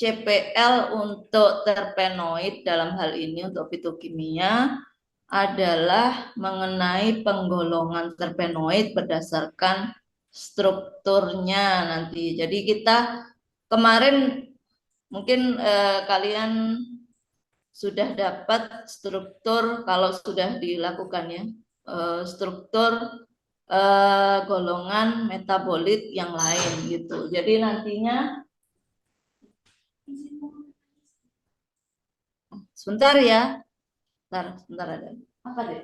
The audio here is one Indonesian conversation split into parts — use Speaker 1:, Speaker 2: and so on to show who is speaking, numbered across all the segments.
Speaker 1: CPL untuk terpenoid dalam hal ini untuk fitokimia adalah mengenai penggolongan terpenoid berdasarkan strukturnya nanti. Jadi kita kemarin mungkin kalian sudah dapat struktur kalau sudah dilakukan ya struktur golongan metabolit yang lain gitu. Jadi nantinya sebentar ya, sebentar ada apa deh?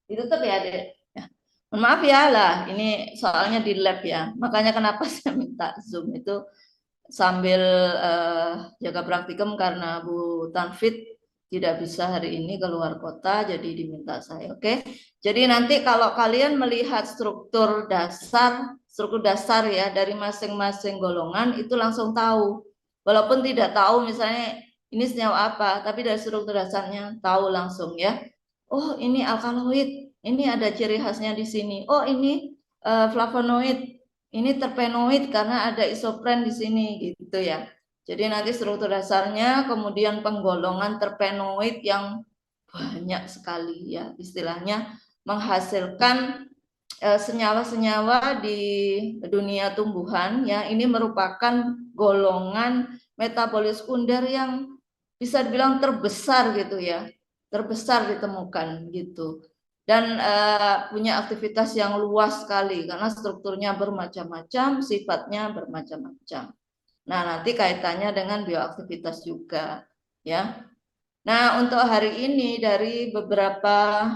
Speaker 1: Ditutup ya, Dek. Ya. Maaf ya lah, ini soalnya di lab ya. Makanya kenapa saya minta Zoom itu sambil jaga praktikum karena Bu Tanfit tidak bisa hari ini keluar kota, jadi diminta saya. Oke. Jadi nanti kalau kalian melihat struktur dasar ya dari masing-masing golongan itu langsung tahu. Walaupun tidak tahu misalnya ini senyawa apa, tapi dari struktur dasarnya tahu langsung ya. Oh, ini alkaloid, ini ada ciri khasnya di sini. Oh, ini flavonoid, ini terpenoid karena ada isopren di sini gitu ya. Jadi nanti struktur dasarnya, kemudian penggolongan terpenoid yang banyak sekali ya, istilahnya menghasilkan senyawa-senyawa di dunia tumbuhan ya. Ini merupakan golongan metabolis sekunder yang bisa dibilang terbesar gitu ya, terbesar ditemukan gitu. Dan punya aktivitas yang luas sekali karena strukturnya bermacam-macam, sifatnya bermacam-macam. Nah, nanti kaitannya dengan bioaktivitas juga ya. Nah, untuk hari ini dari beberapa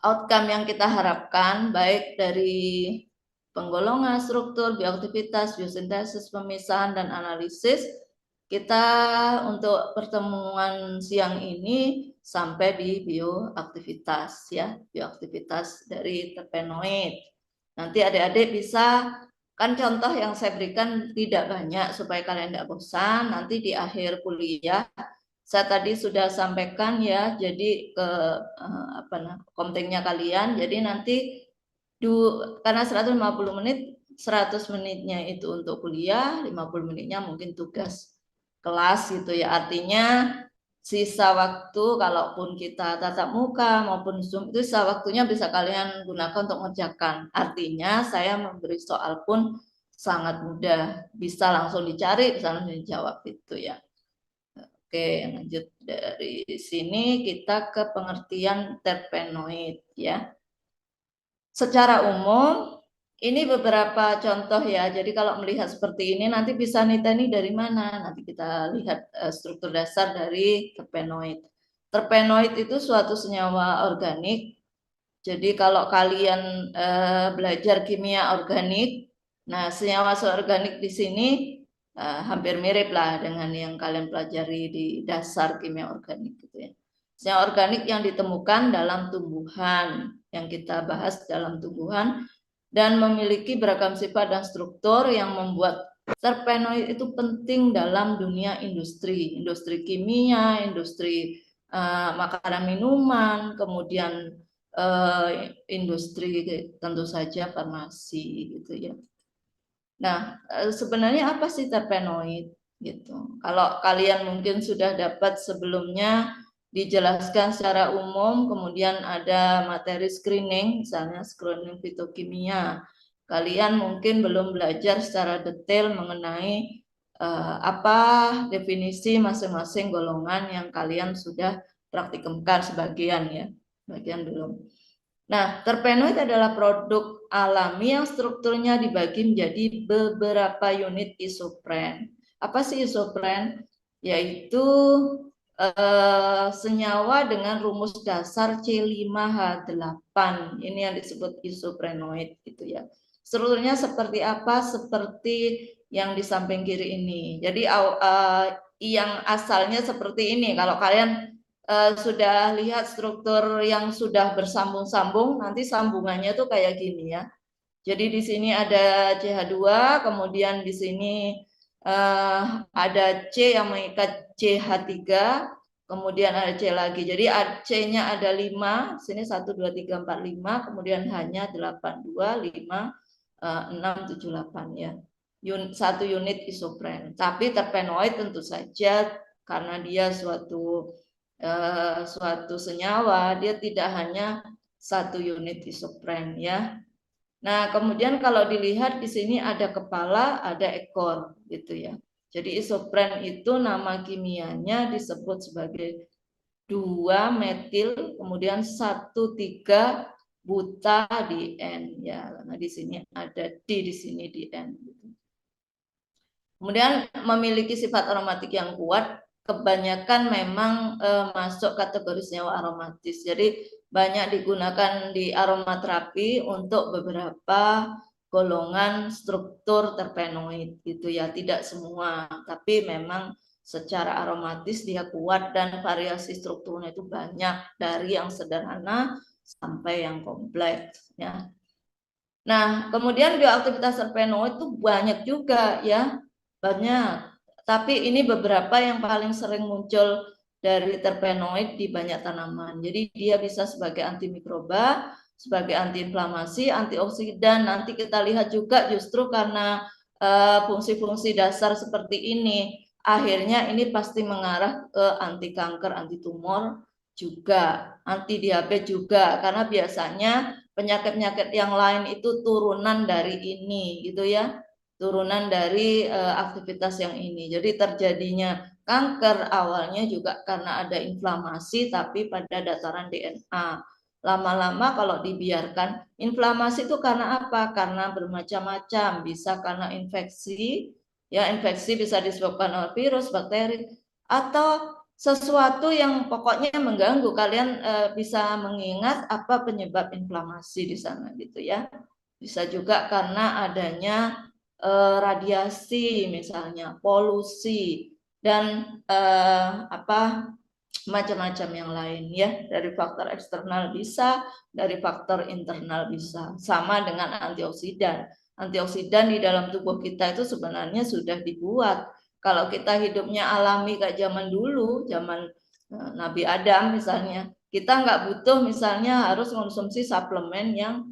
Speaker 1: outcome yang kita harapkan baik dari penggolongan, struktur, bioaktivitas, biosintesis, pemisahan, dan analisis, kita untuk pertemuan siang ini sampai di bioaktivitas ya, bioaktivitas dari terpenoid. Nanti adik-adik bisa, kan contoh yang saya berikan tidak banyak supaya kalian tidak bosan, nanti di akhir kuliah saya tadi sudah sampaikan ya, jadi ke kontennya kalian, jadi nanti karena 150 menit, 100 menitnya itu untuk kuliah, 50 menitnya mungkin tugas kelas gitu ya. Artinya sisa waktu kalaupun kita tatap muka maupun Zoom itu sisa waktunya bisa kalian gunakan untuk mengerjakan. Artinya saya memberi soal pun sangat mudah, bisa langsung dicari, bisa langsung dijawab itu ya. Oke, lanjut dari sini kita ke pengertian terpenoid ya. Secara umum ini beberapa contoh ya. Jadi kalau melihat seperti ini nanti bisa niteni dari mana? Nanti kita lihat struktur dasar dari terpenoid. Terpenoid itu suatu senyawa organik. Jadi kalau kalian belajar kimia organik, nah senyawa organik di sini hampir mirip lah dengan yang kalian pelajari di dasar kimia organik gitu ya. Senyawa organik yang ditemukan dalam tumbuhan, yang kita bahas dalam tumbuhan, dan memiliki beragam sifat dan struktur yang membuat terpenoid itu penting dalam dunia industri kimia, industri makanan minuman, kemudian industri tentu saja farmasi gitu ya. Nah, sebenarnya apa sih terpenoid gitu? Kalau kalian mungkin sudah dapat sebelumnya dijelaskan secara umum, kemudian ada materi screening, misalnya screening fitokimia. Kalian mungkin belum belajar secara detail mengenai apa definisi masing-masing golongan yang kalian sudah praktikumkan sebagian ya, sebagian belum. Nah, terpenoid adalah produk alami yang strukturnya dibagi menjadi beberapa unit isopren. Apa sih isopren? Yaitu senyawa dengan rumus dasar C5H8. Ini yang disebut isoprenoid gitu ya. Strukturnya seperti apa? Seperti yang di samping kiri ini. Jadi yang asalnya seperti ini. Kalau kalian sudah lihat struktur yang sudah bersambung-sambung, nanti sambungannya tuh kayak gini ya. Jadi di sini ada CH2, kemudian di sini ada C yang mengikat CH3, kemudian ada C lagi. Jadi C-nya ada 5, sini 1, 2, 3, 4, 5, kemudian H-nya 8, 2, 5, 6, 7, 8 ya. Satu unit isopren. Tapi terpenoid tentu saja karena dia suatu senyawa, dia tidak hanya satu unit isopren ya. Nah, kemudian kalau dilihat di sini ada kepala, ada ekor gitu ya. Jadi isopren itu nama kimianya disebut sebagai 2 metil, kemudian 1,3 buta di N ya. Karena di sini ada D di sini di N gitu. Kemudian memiliki sifat aromatik yang kuat, kebanyakan memang masuk kategori senyawa aromatis. Jadi banyak digunakan di aromaterapi untuk beberapa golongan struktur terpenoid gitu ya. Tidak semua, tapi memang secara aromatis dia kuat dan variasi strukturnya itu banyak dari yang sederhana sampai yang kompleks ya. Nah, kemudian bioaktivitas terpenoid itu banyak juga ya, banyak. Tapi ini beberapa yang paling sering muncul dari terpenoid di banyak tanaman. Jadi dia bisa sebagai antimikroba, sebagai antiinflamasi, antioksidan. Nanti kita lihat juga justru karena fungsi-fungsi dasar seperti ini, akhirnya ini pasti mengarah ke anti kanker, anti tumor juga, anti diabetes juga, karena biasanya penyakit-penyakit yang lain itu turunan dari ini gitu ya, turunan dari aktivitas yang ini. Jadi terjadinya kanker awalnya juga karena ada inflamasi tapi pada dataran DNA. Lama-lama kalau dibiarkan, inflamasi itu karena apa? Karena bermacam-macam, bisa karena infeksi, ya infeksi bisa disebabkan oleh virus, bakteri, atau sesuatu yang pokoknya mengganggu. Kalian bisa mengingat apa penyebab inflamasi di sana gitu ya. Bisa juga karena adanya radiasi misalnya, polusi dan macam-macam yang lain ya. Dari faktor eksternal bisa, dari faktor internal bisa. Sama dengan antioksidan. Antioksidan di dalam tubuh kita itu sebenarnya sudah dibuat. Kalau kita hidupnya alami kayak zaman dulu, zaman Nabi Adam misalnya, kita nggak butuh misalnya harus mengonsumsi suplemen yang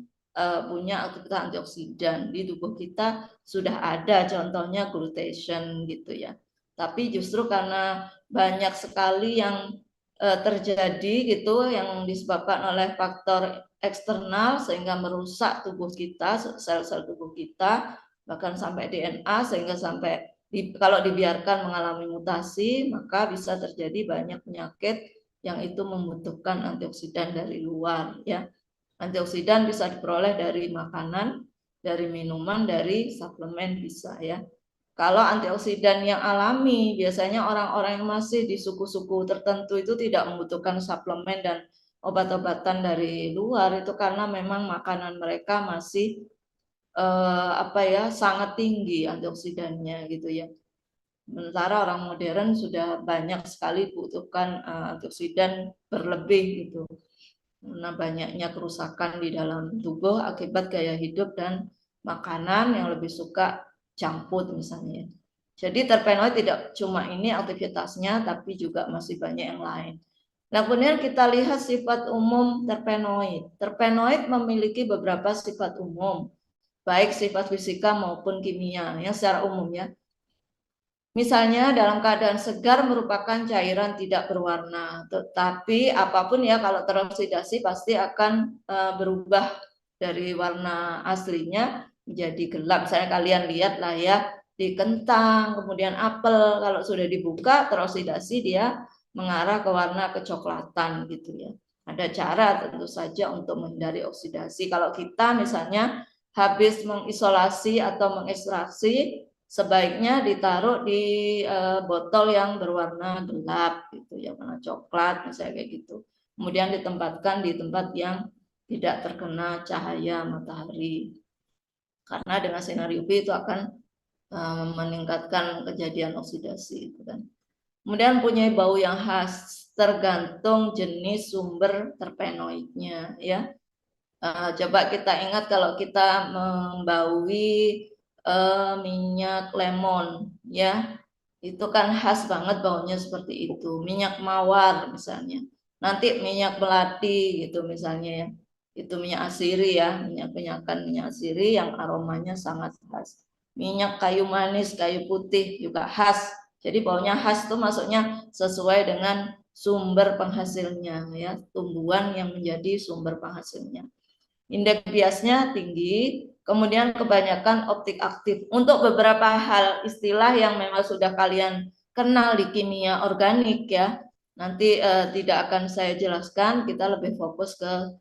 Speaker 1: punya aktivitas antioksidan. Di tubuh kita sudah ada, contohnya glutathione gitu ya. Tapi justru karena banyak sekali yang terjadi gitu yang disebabkan oleh faktor eksternal sehingga merusak tubuh kita, sel-sel tubuh kita, bahkan sampai DNA, sehingga sampai kalau dibiarkan mengalami mutasi, maka bisa terjadi banyak penyakit yang itu membutuhkan antioksidan dari luar ya. Antioksidan bisa diperoleh dari makanan, dari minuman, dari suplemen bisa ya. Kalau antioksidan yang alami, biasanya orang-orang yang masih di suku-suku tertentu itu tidak membutuhkan suplemen dan obat-obatan dari luar, itu karena memang makanan mereka masih sangat tinggi antioksidannya gitu ya. Sementara orang modern sudah banyak sekali butuhkan antioksidan berlebih gitu. Karena banyaknya kerusakan di dalam tubuh akibat gaya hidup dan makanan yang lebih suka junk food misalnya. Jadi terpenoid tidak cuma ini aktivitasnya, tapi juga masih banyak yang lain. Nah, kemudian kita lihat sifat umum terpenoid. Terpenoid memiliki beberapa sifat umum, baik sifat fisika maupun kimia, yang secara umum ya. Misalnya dalam keadaan segar merupakan cairan tidak berwarna, tetapi apapun ya kalau teroksidasi pasti akan berubah dari warna aslinya menjadi gelap. Misalnya kalian lihat lah ya di kentang, kemudian apel, kalau sudah dibuka teroksidasi dia mengarah ke warna kecoklatan gitu ya. Ada cara tentu saja untuk menghindari oksidasi. Kalau kita misalnya habis mengisolasi atau mengekstraksi sebaiknya ditaruh di botol yang berwarna gelap gitu ya, warna coklat misalnya kayak gitu. Kemudian ditempatkan di tempat yang tidak terkena cahaya matahari. Karena dengan sinar UV itu akan meningkatkan kejadian oksidasi gitu kan. Kemudian punya bau yang khas tergantung jenis sumber terpenoidnya ya. Coba kita ingat kalau kita membaui minyak lemon ya, itu kan khas banget baunya seperti itu. Minyak mawar misalnya, nanti minyak melati gitu misalnya ya, itu minyak asiri ya, minyak asiri yang aromanya sangat khas. Minyak kayu manis, kayu putih juga khas. Jadi baunya khas itu maksudnya sesuai dengan sumber penghasilnya ya, tumbuhan yang menjadi sumber penghasilnya. Indeks biasnya tinggi, kemudian kebanyakan optik aktif. Untuk beberapa hal istilah yang memang sudah kalian kenal di kimia organik ya, nanti tidak akan saya jelaskan, kita lebih fokus ke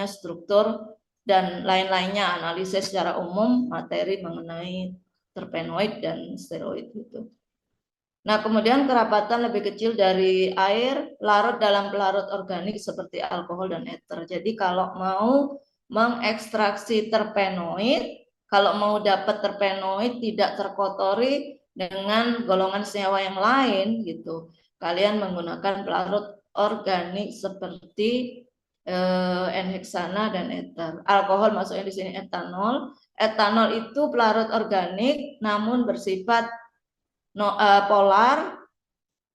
Speaker 1: struktur dan lain-lainnya, analisis secara umum materi mengenai terpenoid dan steroid itu. Nah, kemudian kerapatan lebih kecil dari air, larut dalam pelarut organik seperti alkohol dan eter. Jadi kalau mau mengekstraksi terpenoid, kalau mau dapat terpenoid tidak terkotori dengan golongan senyawa yang lain gitu, kalian menggunakan pelarut organik seperti N-heksana dan eter. Alkohol maksudnya di sini etanol. Etanol itu pelarut organik namun bersifat polar.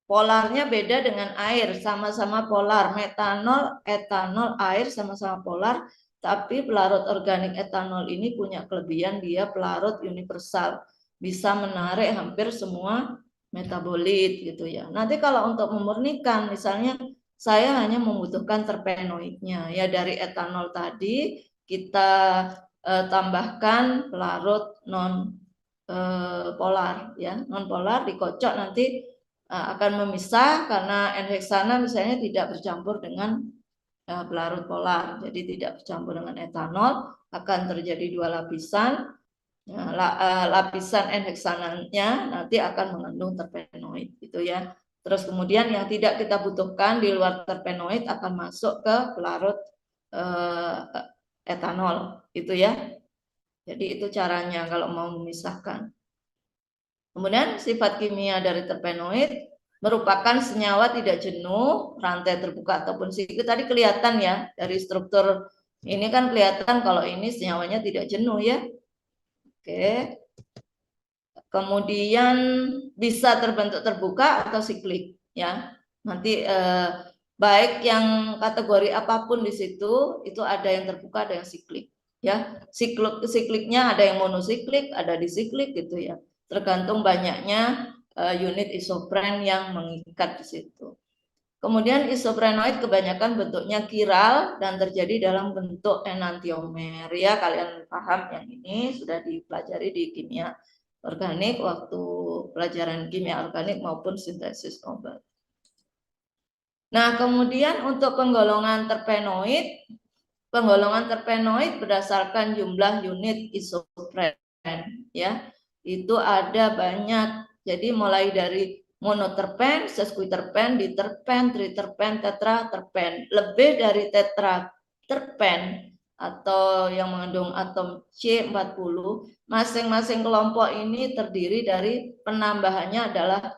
Speaker 1: Polarnya beda dengan air, sama-sama polar. Metanol, etanol, air sama-sama polar, tapi pelarut organik etanol ini punya kelebihan, dia pelarut universal, bisa menarik hampir semua metabolit gitu ya. Nanti kalau untuk memurnikan, misalnya saya hanya membutuhkan terpenoidnya ya, dari etanol tadi kita tambahkan pelarut non polar ya, non polar dikocok nanti akan memisah karena N-heksana misalnya tidak bercampur dengan pelarut polar, jadi tidak bercampur dengan etanol, akan terjadi dua lapisan. Lapisan N-heksananya nanti akan mengandung terpenoid gitu ya. Terus kemudian yang tidak kita butuhkan di luar terpenoid akan masuk ke pelarut etanol gitu ya. Jadi itu caranya kalau mau memisahkan. Kemudian sifat kimia dari terpenoid merupakan senyawa tidak jenuh, rantai terbuka ataupun siklit. Tadi kelihatan ya dari struktur ini kan kelihatan kalau ini senyawanya tidak jenuh ya. Oke. Kemudian bisa terbentuk terbuka atau siklik ya. Nanti baik yang kategori apapun di situ itu ada yang terbuka, ada yang siklik ya. Sikliknya ada yang monosiklik, ada disiklik gitu ya. Tergantung banyaknya unit isopren yang mengikat di situ. Kemudian isoprenoid kebanyakan bentuknya kiral dan terjadi dalam bentuk enantiomer ya, kalian paham yang ini sudah dipelajari di kimia organik waktu pelajaran kimia organik maupun sintesis obat. Nah, kemudian untuk penggolongan terpenoid berdasarkan jumlah unit isopren ya. Itu ada banyak. Jadi mulai dari monoterpen, sesquiterpen, diterpen, triterpen, tetraterpen. Lebih dari tetraterpen atau yang mengandung atom C40, masing-masing kelompok ini terdiri dari penambahannya adalah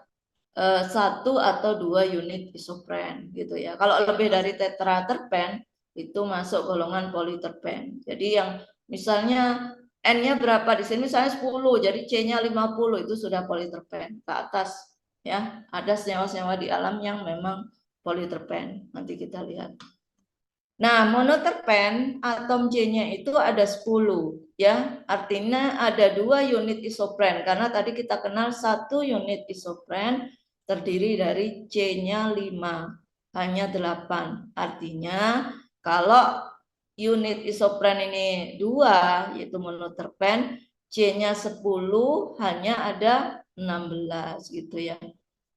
Speaker 1: 1 atau 2 unit isopren gitu ya. Kalau lebih dari tetraterpen itu masuk golongan politerpen. Jadi yang misalnya N-nya berapa di sini misalnya 10, jadi C-nya 50 itu sudah politerpen ke atas ya. Ada senyawa-senyawa di alam yang memang politerpen. Nanti kita lihat. Nah, monoterpen atom C-nya itu ada 10 ya. Artinya ada 2 unit isopren karena tadi kita kenal 1 unit isopren terdiri dari C-nya 5, hanya 8. Artinya kalau unit isopren ini 2 yaitu monoterpen, C-nya 10 hanya ada 16 gitu ya.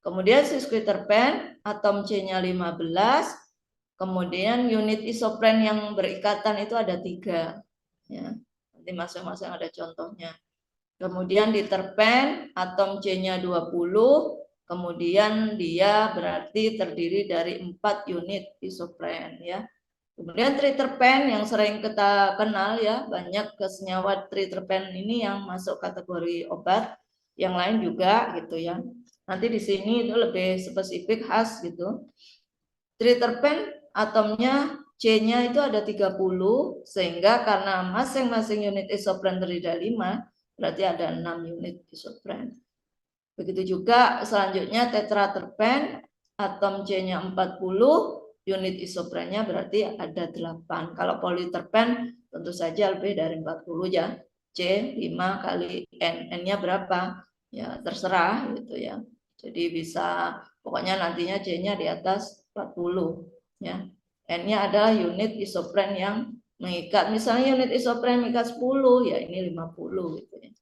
Speaker 1: Kemudian sesquiterpen atom C-nya 15. Kemudian unit isopren yang berikatan itu ada 3. Ya. Nanti masing-masing ada contohnya. Kemudian di terpen atom C-nya 20, kemudian dia berarti terdiri dari 4 unit isopren ya. Kemudian triterpen yang sering kita kenal ya, banyak senyawa triterpen ini yang masuk kategori obat, yang lain juga gitu ya. Nanti di sini itu lebih spesifik khas gitu. Triterpen atomnya C-nya itu ada 30, sehingga karena masing-masing unit isopren terdiri dari 5, berarti ada 6 unit isopren. Begitu juga selanjutnya tetraterpen, atom C-nya 40, unit isoprennya berarti ada 8. Kalau politerpen tentu saja lebih dari 40 ya. C 5 kali N, N-nya berapa? Ya terserah gitu ya. Jadi bisa pokoknya nantinya C-nya di atas 40 ya. N-nya adalah unit isopren yang mengikat. Misalnya unit isopren mengikat 10, ya ini 50 gitu ya.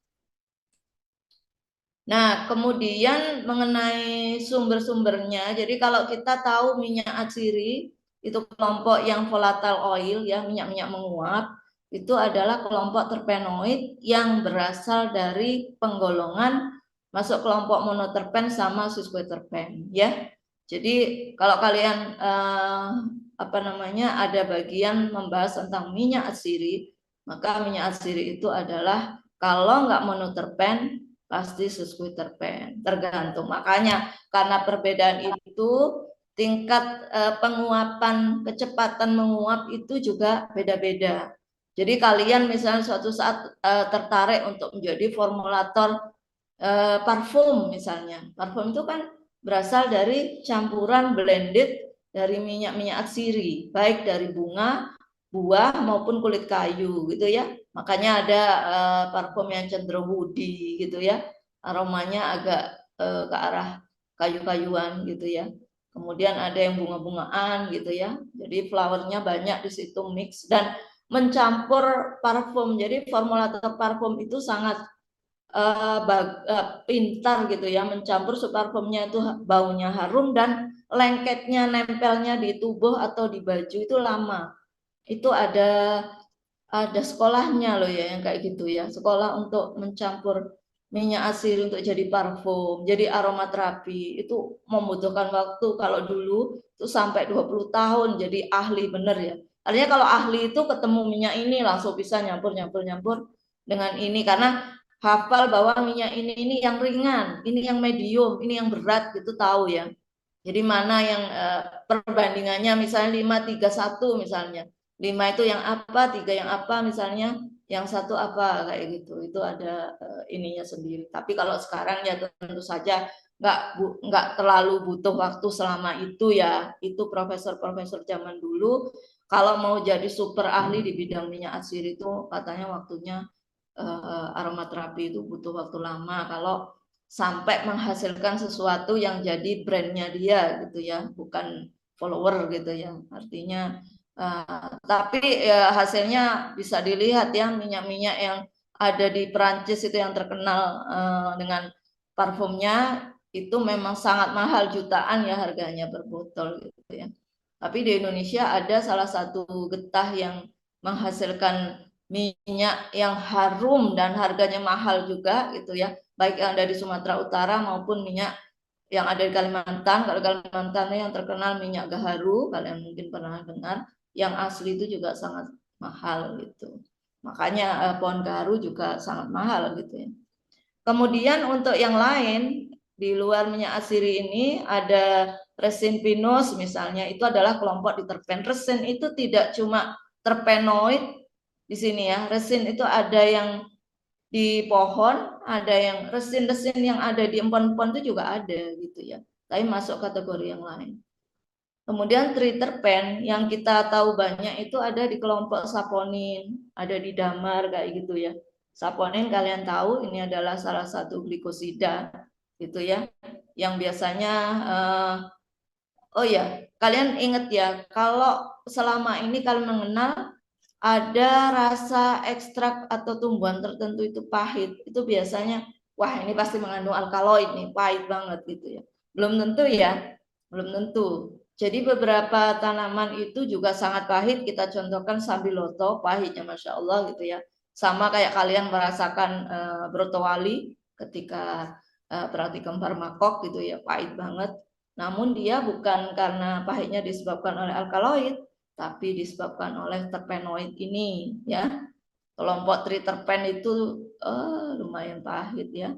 Speaker 1: Nah, kemudian mengenai sumber-sumbernya, jadi kalau kita tahu minyak atsiri itu kelompok yang volatile oil ya, minyak-minyak menguap, itu adalah kelompok terpenoid yang berasal dari penggolongan masuk kelompok monoterpen sama sesquiterpen ya. Jadi kalau kalian ada bagian membahas tentang minyak atsiri, maka minyak atsiri itu adalah kalau nggak monoterpen pasti sesquiterpen, tergantung. Makanya karena perbedaan itu tingkat penguapan, kecepatan menguap itu juga beda-beda. Jadi kalian misalnya suatu saat tertarik untuk menjadi formulator parfum misalnya. Parfum itu kan berasal dari campuran blended dari minyak-minyak atsiri, baik dari bunga, buah maupun kulit kayu gitu ya. Makanya ada parfum yang cenderung woody gitu ya, aromanya agak ke arah kayu-kayuan gitu ya. Kemudian ada yang bunga-bungaan gitu ya. Jadi flowernya banyak di situ mix dan mencampur parfum. Jadi formulator parfum itu sangat pintar gitu ya, mencampur supaya parfumnya itu baunya harum dan lengketnya nempelnya di tubuh atau di baju itu lama. Itu ada sekolahnya loh ya yang kayak gitu ya, sekolah untuk mencampur minyak atsiri untuk jadi parfum, jadi aromaterapi itu membutuhkan waktu. Kalau dulu itu sampai 20 tahun jadi ahli bener ya. Artinya kalau ahli itu ketemu minyak ini langsung bisa nyampur dengan ini karena hafal bahwa minyak ini yang ringan, ini yang medium, ini yang berat gitu tahu ya. Jadi mana yang perbandingannya misalnya 5-3-1 misalnya. 5 itu yang apa, 3 yang apa misalnya, yang satu apa kayak gitu. Itu ada ininya sendiri. Tapi kalau sekarang ya tentu saja nggak terlalu butuh waktu selama itu ya. Itu profesor-profesor zaman dulu kalau mau jadi super ahli di bidang minyak atsiri itu katanya waktunya aromaterapi itu butuh waktu lama. Kalau sampai menghasilkan sesuatu yang jadi brandnya dia gitu ya, bukan follower gitu ya. Artinya tapi ya hasilnya bisa dilihat ya, minyak-minyak yang ada di Perancis itu yang terkenal dengan parfumnya itu memang sangat mahal, jutaan ya harganya per botol gitu ya. Tapi di Indonesia ada salah satu getah yang menghasilkan minyak yang harum dan harganya mahal juga gitu ya, baik yang ada di Sumatera Utara maupun minyak yang ada di Kalimantan. Kalau Kalimantan yang terkenal minyak gaharu, kalian mungkin pernah dengar, yang asli itu juga sangat mahal gitu. Makanya pohon gaharu juga sangat mahal gitu ya. Kemudian untuk yang lain di luar minyak atsiri ini ada resin pinus misalnya, itu adalah kelompok diterpen. Resin itu tidak cuma terpenoid di sini ya. Resin itu ada yang di pohon, ada yang resin-resin yang ada di empon-empon itu juga ada gitu ya. Tapi masuk kategori yang lain. Kemudian triterpen yang kita tahu banyak itu ada di kelompok saponin, ada di damar kayak gitu ya. Saponin kalian tahu ini adalah salah satu glikosida gitu ya, yang biasanya oh ya, kalian ingat ya, kalau selama ini kalian mengenal ada rasa ekstrak atau tumbuhan tertentu itu pahit, itu biasanya wah ini pasti mengandung alkaloid nih, pahit banget gitu ya. Belum tentu ya, belum tentu. Jadi beberapa tanaman itu juga sangat pahit. Kita contohkan sambiloto, pahitnya masya Allah gitu ya. Sama kayak kalian merasakan brotowali ketika praktikum farmakok gitu ya, pahit banget. Namun dia bukan karena pahitnya disebabkan oleh alkaloid, tapi disebabkan oleh terpenoid ini ya. Kelompok triterpen itu lumayan pahit ya.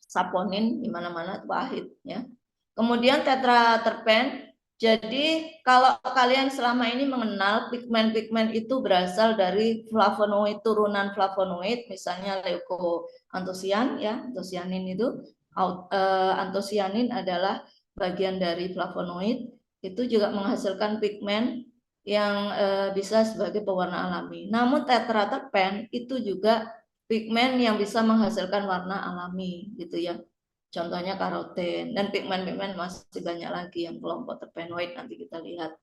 Speaker 1: Saponin di mana-mana pahit ya. Kemudian tetraterpen. Jadi kalau kalian selama ini mengenal pigmen-pigmen itu berasal dari flavonoid, turunan flavonoid, misalnya leukoantosian ya, antosianin itu. Antosianin adalah bagian dari flavonoid, itu juga menghasilkan pigmen yang bisa sebagai pewarna alami. Namun tetraterpen itu juga pigmen yang bisa menghasilkan warna alami gitu ya. Contohnya karoten dan pigmen-pigmen masih banyak lagi yang kelompok terpenoid nanti kita lihat.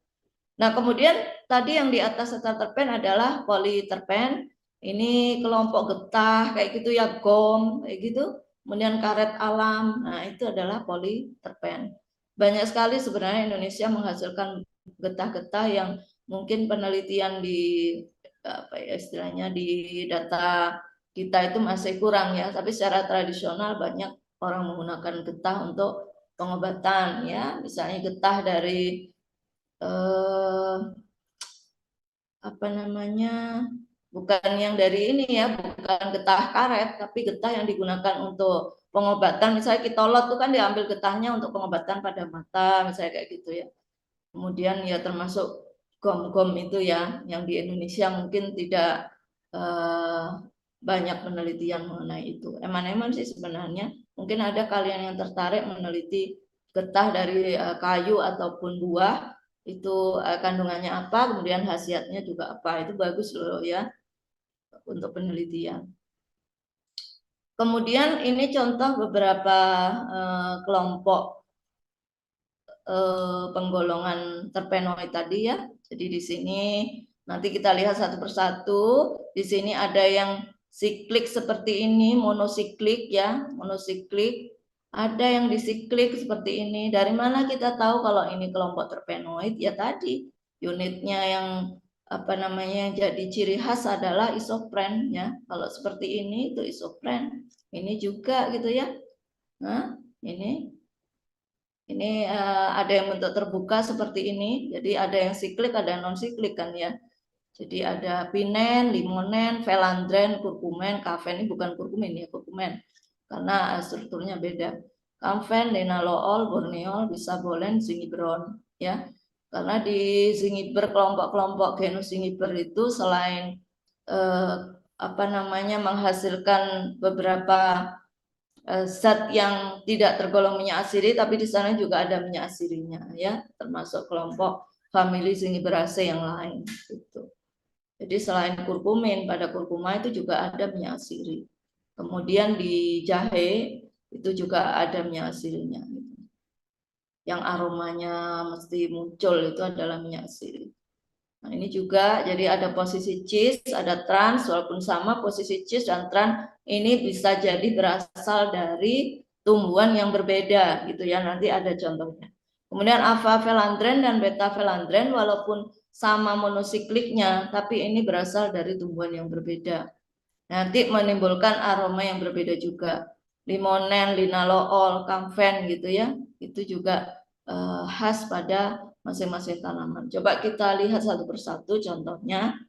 Speaker 1: Nah, kemudian tadi yang di atas terpen adalah politerpen. Ini kelompok getah kayak gitu ya, gom kayak gitu. Kemudian karet alam. Nah, itu adalah politerpen. Banyak sekali sebenarnya Indonesia menghasilkan getah-getah yang mungkin penelitian di apa ya istilahnya di data kita itu masih kurang ya, tapi secara tradisional banyak orang menggunakan getah untuk pengobatan ya, misalnya getah dari apa namanya, bukan yang dari ini ya, bukan getah karet, tapi getah yang digunakan untuk pengobatan. Misalnya kitolot itu kan diambil getahnya untuk pengobatan pada mata, misalnya kayak gitu ya. Kemudian ya termasuk gom-gom itu ya, yang di Indonesia mungkin tidak banyak penelitian mengenai itu. Eman-eman sih sebenarnya. Mungkin ada kalian yang tertarik meneliti getah dari kayu ataupun buah, itu kandungannya apa, kemudian khasiatnya juga apa. Itu bagus loh ya untuk penelitian. Kemudian ini contoh beberapa kelompok penggolongan terpenoid tadi ya. Jadi di sini nanti kita lihat satu persatu. Di sini ada yang siklik seperti ini, monosiklik ya, monosiklik. Ada yang disiklik seperti ini. Dari mana kita tahu kalau ini kelompok terpenoid? Ya tadi unitnya yang apa namanya jadi ciri khas adalah isopren ya. Kalau seperti ini itu isopren. Ini juga gitu ya. Nah, ini ada yang bentuk terbuka seperti ini. Jadi ada yang siklik, ada yang non siklik kan ya. Jadi ada pinen, limonen, felandren, kurkumen, kafen. Ini bukan kurkumin ya, kurkumen. Karena strukturnya beda. Kamfen, linalool, borneol, bisabolen, zingiberon ya. Karena di zingiber, kelompok-kelompok genus zingiber itu selain apa namanya menghasilkan beberapa zat yang tidak tergolong minyak asiri, tapi di sana juga ada minyak asirinya ya, termasuk kelompok famili Zingiberaceae yang lain gitu. Jadi selain kurkumin, pada kurkuma itu juga ada minyak asiri. Kemudian di jahe itu juga ada minyak asirinya. Yang aromanya mesti muncul itu adalah minyak asiri. Nah, ini juga jadi ada posisi cis, ada trans, walaupun sama posisi cis dan trans ini bisa jadi berasal dari tumbuhan yang berbeda gitu ya, nanti ada contohnya. Kemudian alpha velandren dan beta velandren walaupun sama monosikliknya, tapi ini berasal dari tumbuhan yang berbeda. Nanti menimbulkan aroma yang berbeda juga. Limonen, linalool, kamfen gitu ya, itu juga khas pada masing-masing tanaman. Coba kita lihat satu persatu contohnya.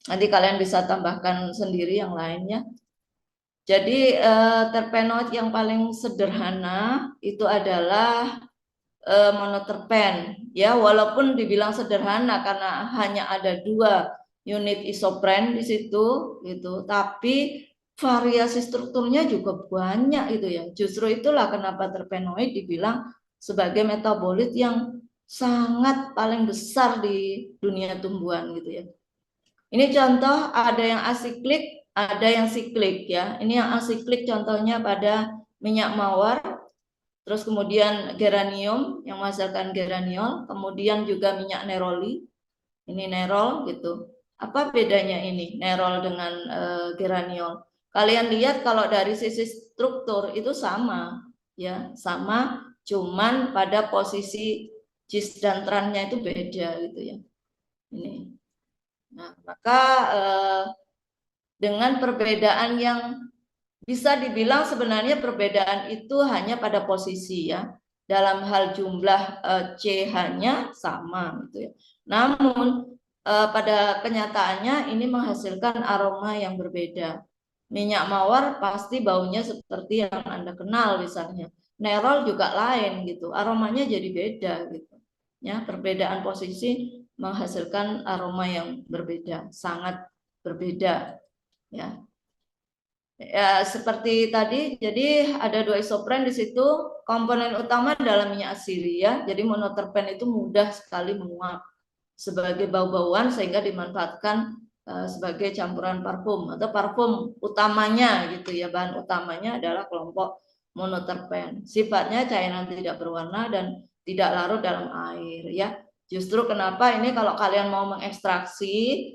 Speaker 1: Nanti kalian bisa tambahkan sendiri yang lainnya. Jadi terpenoid yang paling sederhana itu adalah monoterpen. Ya, walaupun dibilang sederhana karena hanya ada 2 unit isopren di situ gitu, tapi variasi strukturnya juga banyak itu ya. Justru itulah kenapa terpenoid dibilang sebagai metabolit yang sangat paling besar di dunia tumbuhan gitu ya. Ini contoh ada yang asiklik, ada yang siklik ya. Ini yang asiklik contohnya pada minyak mawar, terus kemudian geranium yang menghasilkan geraniol, kemudian juga minyak neroli. Ini nerol gitu. Apa bedanya ini nerol dengan geraniol? Kalian lihat kalau dari sisi struktur itu sama ya, sama, cuman pada posisi cis dan trannya itu beda gitu ya. Ini. Nah, maka dengan perbedaan yang bisa dibilang sebenarnya perbedaan itu hanya pada posisi ya. Dalam hal jumlah CH-nya sama gitu ya. Namun pada kenyataannya ini menghasilkan aroma yang berbeda. Minyak mawar pasti baunya seperti yang Anda kenal misalnya. Nerol juga lain gitu. Aromanya jadi beda gitu. Ya, perbedaan posisi menghasilkan aroma yang berbeda, sangat berbeda ya. Ya, seperti tadi, jadi ada 2 isopren di situ. Komponen utama dalam minyak asiri ya. Jadi monoterpen itu mudah sekali menguap sebagai bau-bauan sehingga dimanfaatkan sebagai campuran parfum atau parfum utamanya gitu ya. Bahan utamanya adalah kelompok monoterpen. Sifatnya cairan tidak berwarna dan tidak larut dalam air ya. Justru kenapa ini kalau kalian mau mengekstraksi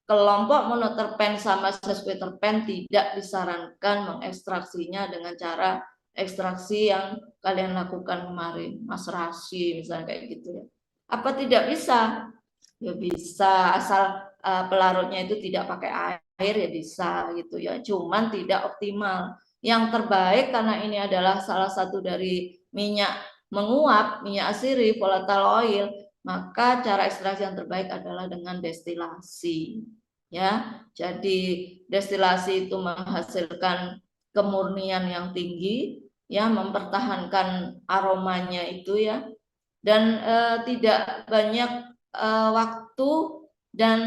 Speaker 1: kelompok monoterpen sama sesquiterpen tidak disarankan mengekstraksinya dengan cara ekstraksi yang kalian lakukan kemarin, maserasi misalnya kayak gitu ya. Apa tidak bisa? Ya bisa, asal pelarutnya itu tidak pakai air ya bisa gitu ya. Cuman tidak optimal. Yang terbaik karena ini adalah salah satu dari minyak menguap, minyak asiri, volatile oil, maka cara ekstraksi yang terbaik adalah dengan destilasi. Ya, jadi destilasi itu menghasilkan kemurnian yang tinggi, ya, mempertahankan aromanya itu ya, dan tidak banyak waktu dan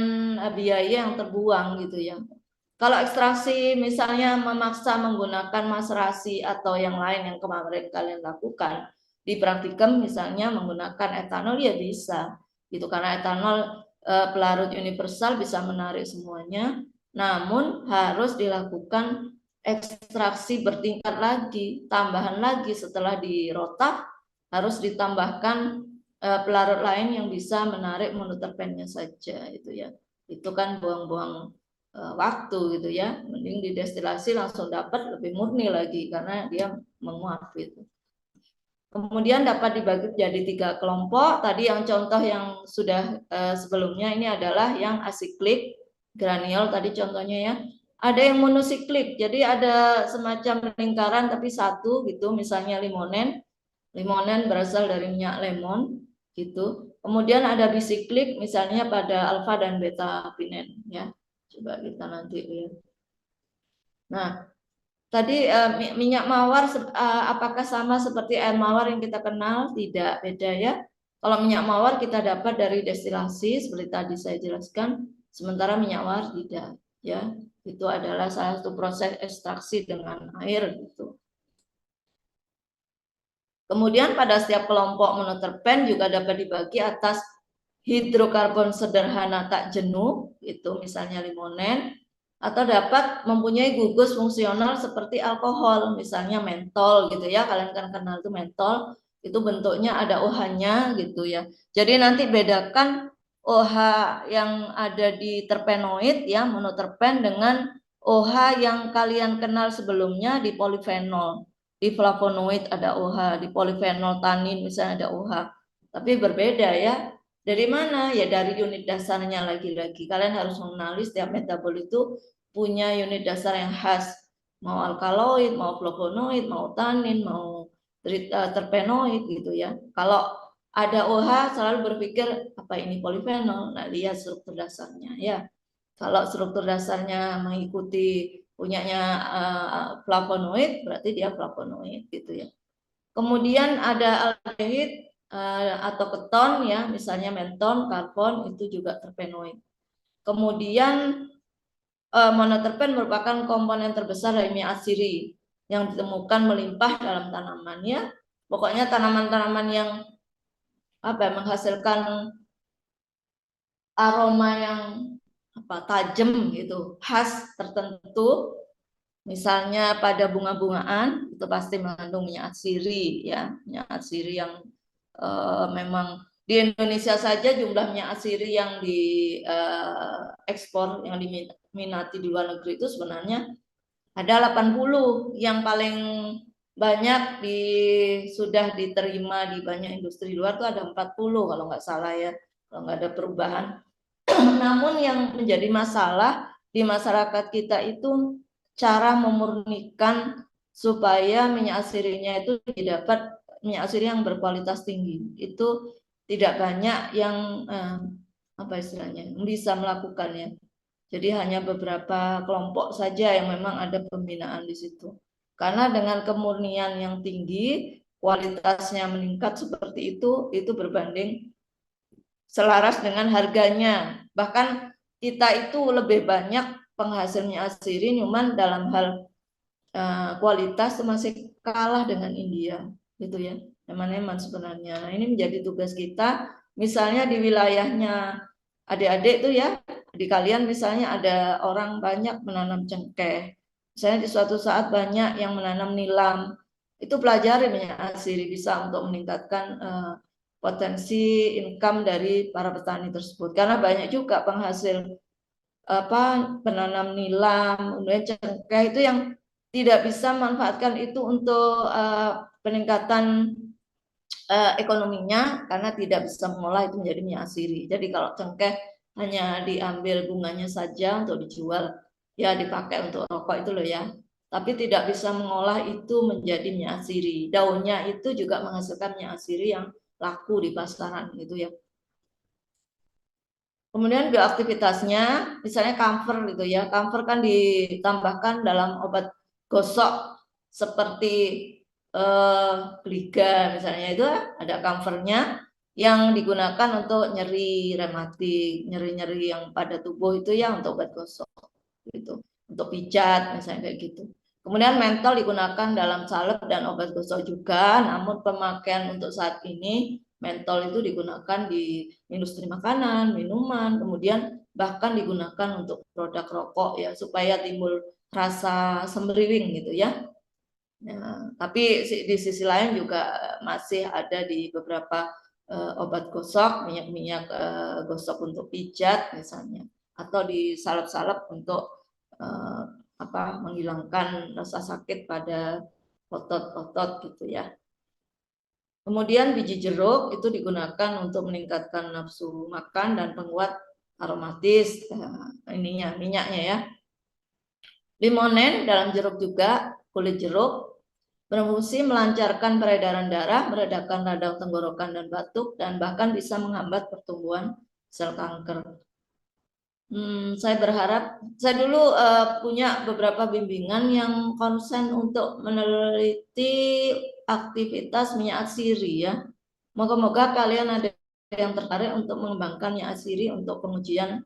Speaker 1: biaya yang terbuang gitu ya. Kalau ekstraksi misalnya memaksa menggunakan maserasi atau yang lain yang kemarin kalian lakukan di praktikum misalnya menggunakan etanol ya bisa gitu karena etanol pelarut universal bisa menarik semuanya, namun harus dilakukan ekstraksi bertingkat lagi, tambahan lagi setelah dirotak harus ditambahkan pelarut lain yang bisa menarik monoterpennya saja itu ya. Itu kan buang-buang waktu gitu ya. Mending didestilasi langsung dapat lebih murni lagi karena dia menguap gitu. Kemudian dapat dibagi jadi 3 kelompok. Tadi yang contoh yang sudah sebelumnya ini adalah yang asiklik, graniol tadi contohnya ya. Ada yang monosiklik, jadi ada semacam lingkaran tapi satu gitu, misalnya limonen. Limonen berasal dari minyak lemon gitu. Kemudian ada bisiklik, misalnya pada alfa dan beta pinen ya. Coba kita nanti lihat. Nah, tadi minyak mawar apakah sama seperti air mawar yang kita kenal? Tidak, beda ya. Kalau minyak mawar kita dapat dari destilasi seperti tadi saya jelaskan, sementara minyak mawar tidak ya. Itu adalah salah satu proses ekstraksi dengan air gitu. Kemudian pada setiap kelompok monoterpen juga dapat dibagi atas hidrokarbon sederhana tak jenuh, itu misalnya limonen, atau dapat mempunyai gugus fungsional seperti alkohol, misalnya mentol gitu ya, kalian kan kenal itu mentol, itu bentuknya ada OH-nya gitu ya. Jadi nanti bedakan OH yang ada di terpenoid ya, monoterpen dengan OH yang kalian kenal sebelumnya di polifenol. Di flavonoid ada OH, di polifenol tanin misalnya ada OH. Tapi berbeda ya. Dari mana? Ya dari unit dasarnya lagi-lagi. Kalian harus mengenali setiap metabol itu punya unit dasar yang khas. Mau alkaloid, mau flavonoid, mau tanin, mau terpenoid gitu ya. Kalau ada OH selalu berpikir apa ini polifenol. Nah, lihat struktur dasarnya ya. Kalau struktur dasarnya mengikuti punyanya flavonoid, berarti dia flavonoid gitu ya. Kemudian ada aldehid atau keton ya, misalnya menton, karbon itu juga terpenoid. Kemudian monoterpen merupakan komponen terbesar dari minyak asiri yang ditemukan melimpah dalam tanaman ya. Pokoknya tanaman-tanaman yang menghasilkan aroma yang tajam gitu, khas tertentu. Misalnya pada bunga-bungaan itu pasti mengandung minyak asiri ya, minyak asiri yang memang di Indonesia saja jumlah minyak asiri yang diekspor yang diminati di luar negeri itu sebenarnya ada 80, yang paling banyak sudah diterima di banyak industri luar itu ada 40 kalau nggak salah ya, kalau nggak ada perubahan. Namun yang menjadi masalah di masyarakat kita itu cara memurnikan supaya minyak asirinya itu didapat minyak asiri yang berkualitas tinggi. Itu tidak banyak yang apa istilahnya bisa melakukannya. Jadi hanya beberapa kelompok saja yang memang ada pembinaan di situ. Karena dengan kemurnian yang tinggi, kualitasnya meningkat seperti itu berbanding selaras dengan harganya. Bahkan kita itu lebih banyak penghasilnya asiri, cuman dalam hal kualitas masih kalah dengan India, gitu ya. Eman-eman sebenarnya. Nah, ini menjadi tugas kita. Misalnya di wilayahnya adik-adik itu ya, di kalian misalnya ada orang banyak menanam cengkeh. Misalnya di suatu saat banyak yang menanam nilam. Itu pelajari minyak asiri bisa untuk meningkatkan potensi income dari para petani tersebut. Karena banyak juga penghasil penanam nilam, kemudian cengkeh itu yang tidak bisa memanfaatkan itu untuk peningkatan ekonominya karena tidak bisa mengolah itu menjadi minyak asiri. Jadi kalau cengkeh hanya diambil bunganya saja untuk dijual, ya dipakai untuk rokok itu loh ya. Tapi tidak bisa mengolah itu menjadi minyak asiri. Daunnya itu juga menghasilkan minyak asiri yang laku di pasaran gitu ya. Kemudian bioaktivitasnya, misalnya camphor gitu ya. Camphor kan ditambahkan dalam obat gosok seperti gliga misalnya, itu ada camphornya yang digunakan untuk nyeri rematik, nyeri-nyeri yang pada tubuh itu ya untuk obat gosok gitu. Untuk pijat misalnya kayak gitu. Kemudian mentol digunakan dalam salep dan obat gosok juga, namun pemakaian untuk saat ini mentol itu digunakan di industri makanan, minuman, kemudian bahkan digunakan untuk produk rokok ya supaya timbul rasa sembriwing gitu ya. Nah, tapi di sisi lain juga masih ada di beberapa obat gosok, minyak-minyak gosok untuk pijat misalnya, atau di salep-salep untuk menghilangkan rasa sakit pada otot-otot gitu ya. Kemudian biji jeruk itu digunakan untuk meningkatkan nafsu makan dan penguat aromatis minyaknya ya. Limonen dalam jeruk juga, kulit jeruk berfungsi melancarkan peredaran darah, meredakan radang tenggorokan dan batuk, dan bahkan bisa menghambat pertumbuhan sel kanker. Saya berharap, saya dulu punya beberapa bimbingan yang konsen untuk meneliti aktivitas minyak asiri ya. Moga-moga kalian ada yang tertarik untuk mengembangkan minyak asiri untuk pengujian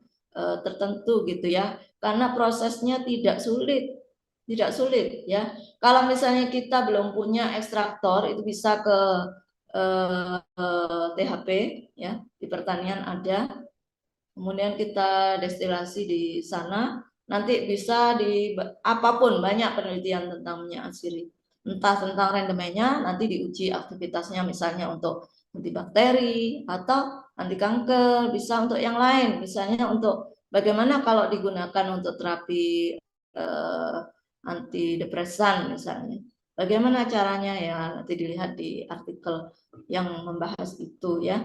Speaker 1: tertentu gitu ya. Karena prosesnya tidak sulit ya. Kalau misalnya kita belum punya ekstraktor, itu bisa ke THP ya, di pertanian ada. Kemudian kita destilasi di sana, nanti bisa di apapun, banyak penelitian tentang minyak asiri. Entah tentang rendemennya, nanti diuji aktivitasnya misalnya untuk anti bakteri atau anti kanker, bisa untuk yang lain, misalnya untuk bagaimana kalau digunakan untuk terapi antidepresan misalnya. Bagaimana caranya ya, nanti dilihat di artikel yang membahas itu ya.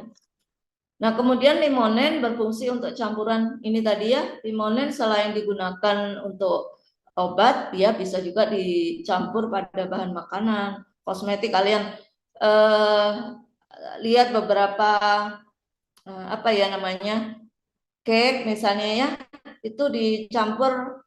Speaker 1: Nah, kemudian limonen berfungsi untuk campuran ini tadi ya. Limonen selain digunakan untuk obat, dia bisa juga dicampur pada bahan makanan, kosmetik. Kalian lihat beberapa apa ya namanya, cake misalnya ya, itu dicampur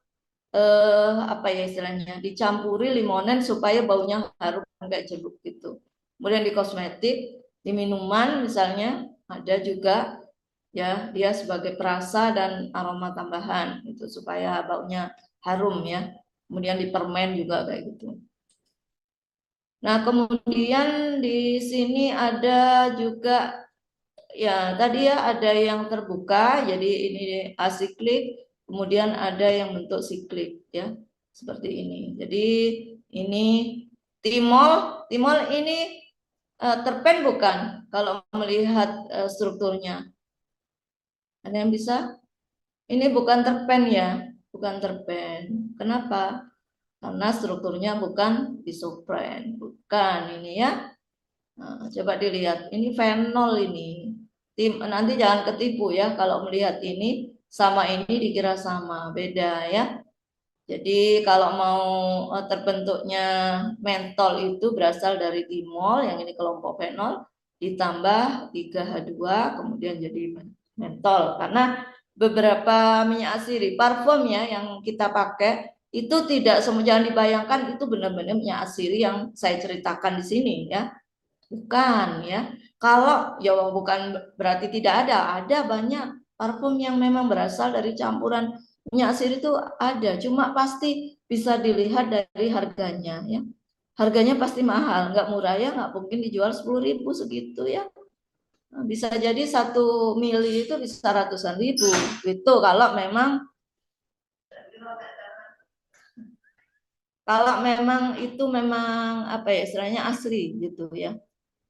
Speaker 1: apa ya istilahnya, dicampuri limonen supaya baunya harum kayak jeruk gitu. Kemudian di kosmetik, di minuman misalnya ada juga ya, dia sebagai perasa dan aroma tambahan itu supaya baunya harum ya. Kemudian di permen juga kayak gitu. Nah, kemudian di sini ada juga ya, tadi ya ada yang terbuka, jadi ini asiklik, kemudian ada yang bentuk siklik ya, seperti ini. Jadi ini timol ini terpen bukan kalau melihat strukturnya. Ada yang bisa? Ini bukan terpen ya, bukan terpen. Kenapa? Karena strukturnya bukan isopren, bukan ini ya. Nah, coba dilihat, ini fenol ini. Nanti jangan ketipu ya kalau melihat ini sama ini dikira sama, beda ya. Jadi kalau mau terbentuknya mentol itu berasal dari timol, yang ini kelompok fenol, ditambah 3H2, kemudian jadi mentol. Karena beberapa minyak asiri, parfum ya yang kita pakai, itu tidak semua, jangan dibayangkan itu benar-benar minyak asiri yang saya ceritakan di sini ya. Bukan ya. Kalau ya bukan berarti tidak ada banyak parfum yang memang berasal dari campuran minyak asiri itu ada, cuma pasti bisa dilihat dari harganya ya. Harganya pasti mahal, nggak murah ya, nggak mungkin dijual 10.000 segitu ya. Bisa jadi 1 mili itu bisa ratusan ribu. Itu kalau memang itu memang apa ya istilahnya asli gitu ya.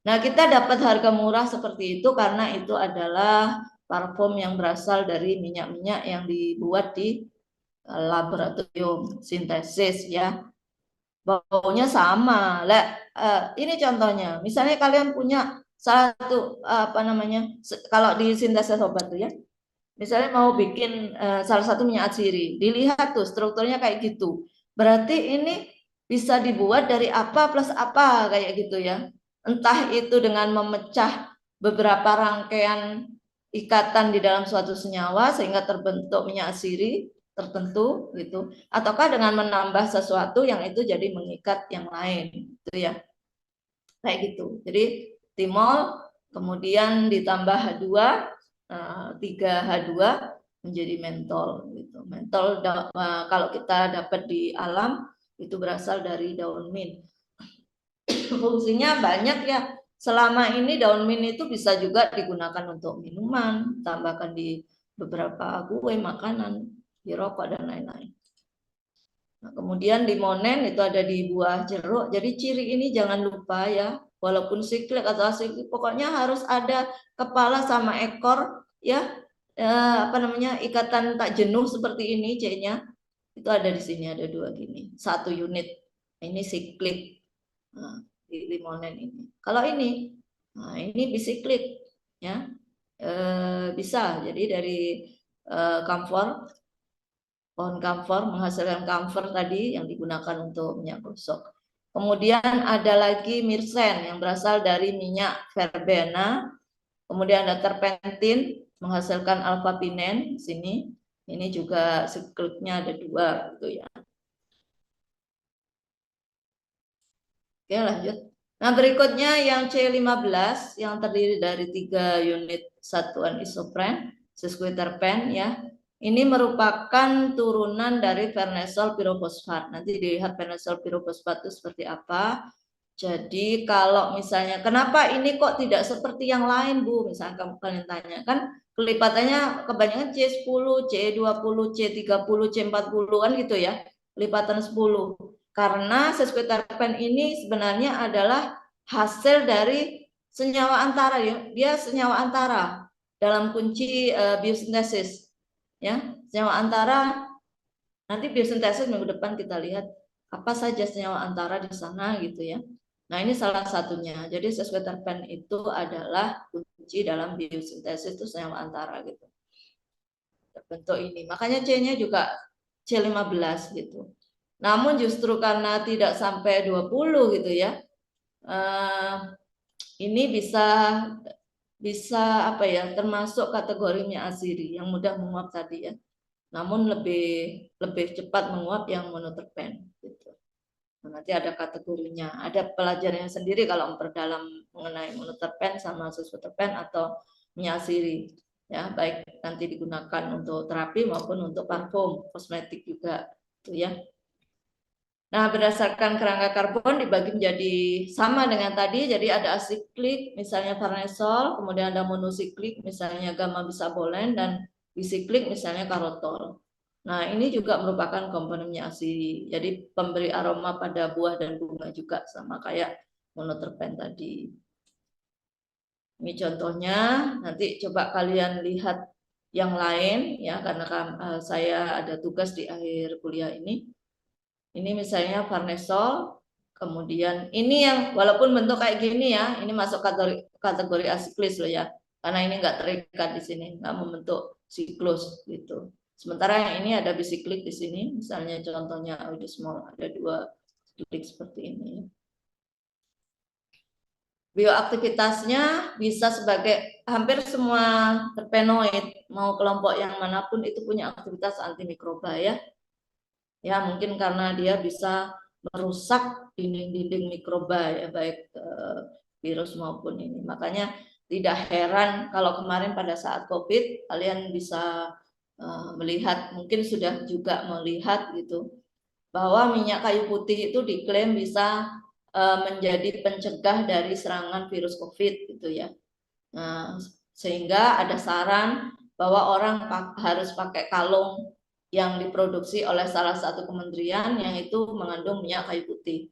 Speaker 1: Nah, kita dapat harga murah seperti itu karena itu adalah parfum yang berasal dari minyak-minyak yang dibuat di laboratorium sintesis ya. Baunya sama. Ini contohnya. Misalnya kalian punya satu apa namanya? Kalau di sintesis obat tuh ya. Misalnya mau bikin salah satu minyak asiri, dilihat tuh strukturnya kayak gitu. Berarti ini bisa dibuat dari apa plus apa kayak gitu ya. Entah itu dengan memecah beberapa rangkaian ikatan di dalam suatu senyawa sehingga terbentuk minyak asiri tertentu gitu, ataukah dengan menambah sesuatu yang itu jadi mengikat yang lain gitu ya. Kayak gitu. Jadi timol kemudian ditambah H2 3H2 menjadi mentol gitu. Mentol kalau kita dapat di alam itu berasal dari daun mint. Fungsinya banyak ya. Selama ini daun mint itu bisa juga digunakan untuk minuman, tambahkan di beberapa kue, makanan, di rokok dan lain-lain. Nah, kemudian limonen itu ada di buah jeruk. Jadi ciri ini jangan lupa ya, walaupun siklik atau asiklik, pokoknya harus ada kepala sama ekor ya, apa namanya ikatan tak jenuh seperti ini C-nya itu ada di sini, ada 2 gini, 1 unit. Ini siklik. Nah, di limonen ini. Kalau ini, nah ini bisiklik ya, bisa. Jadi dari kamfor, pohon kamfor menghasilkan kamfer tadi yang digunakan untuk minyak gosok. Kemudian ada lagi mirsen yang berasal dari minyak verbena. Kemudian ada terpentin menghasilkan alpha pinen sini. Ini juga sikliknya ada 2 gitu ya. Oke, lanjut. Nah, berikutnya yang C15 yang terdiri dari 3 unit satuan isopren, sesquiterpen ya. Ini merupakan turunan dari farnesol pirofosfat. Nanti dilihat farnesol pirofosfat itu seperti apa. Jadi kalau misalnya kenapa ini kok tidak seperti yang lain, Bu? Misalnya kalian tanya kan kelipatannya kebanyakan C10, C20, C30, C40 kan gitu ya. Kelipatan 10. Karena sesquiterpen ini sebenarnya adalah hasil dari senyawa antara ya. Dia senyawa antara dalam kunci biosintesis ya. Senyawa antara nanti biosintesis minggu depan kita lihat apa saja senyawa antara di sana gitu ya. Nah, ini salah satunya. Jadi sesquiterpen itu adalah kunci dalam biosintesis itu senyawa antara gitu. Terbentuk ini. Makanya C-nya juga C15 gitu. Namun justru karena tidak sampai 20 gitu ya. Ini bisa apa ya, termasuk kategori minyak asiri yang mudah menguap tadi ya. Namun lebih cepat menguap yang monoterpen gitu. Nah, nanti ada kategorinya, ada pelajarannya sendiri kalau memperdalam mengenai monoterpen sama sesquiterpen atau minyak asiri ya, baik nanti digunakan untuk terapi maupun untuk parfum, kosmetik juga itu ya. Nah, berdasarkan kerangka karbon dibagi menjadi sama dengan tadi, jadi ada asiklik misalnya farnesol, kemudian ada monosiklik misalnya gamma bisabolen, dan bisiklik misalnya karotol. Nah, ini juga merupakan komponen minyak asiri. Jadi pemberi aroma pada buah dan bunga juga sama kayak monoterpen tadi. Ini contohnya, nanti coba kalian lihat yang lain ya karena saya ada tugas di akhir kuliah ini. Ini misalnya farnesol, kemudian ini yang walaupun bentuk kayak gini ya, ini masuk kategori asiklis loh ya, karena ini enggak terikat di sini, enggak membentuk siklus gitu. Sementara yang ini ada bisiklik di sini, misalnya contohnya Audismol ada 2 klik seperti ini. Bioaktivitasnya bisa sebagai hampir semua terpenoid, mau kelompok yang manapun itu punya aktivitas antimikroba ya. Ya mungkin karena dia bisa merusak dinding-dinding mikroba ya, baik virus maupun ini. Makanya tidak heran kalau kemarin pada saat COVID kalian bisa melihat, mungkin sudah juga melihat gitu, bahwa minyak kayu putih itu diklaim bisa menjadi pencegah dari serangan virus COVID gitu ya. Nah, sehingga ada saran bahwa orang harus pakai kalung yang diproduksi oleh salah satu kementerian yang itu mengandung minyak kayu putih.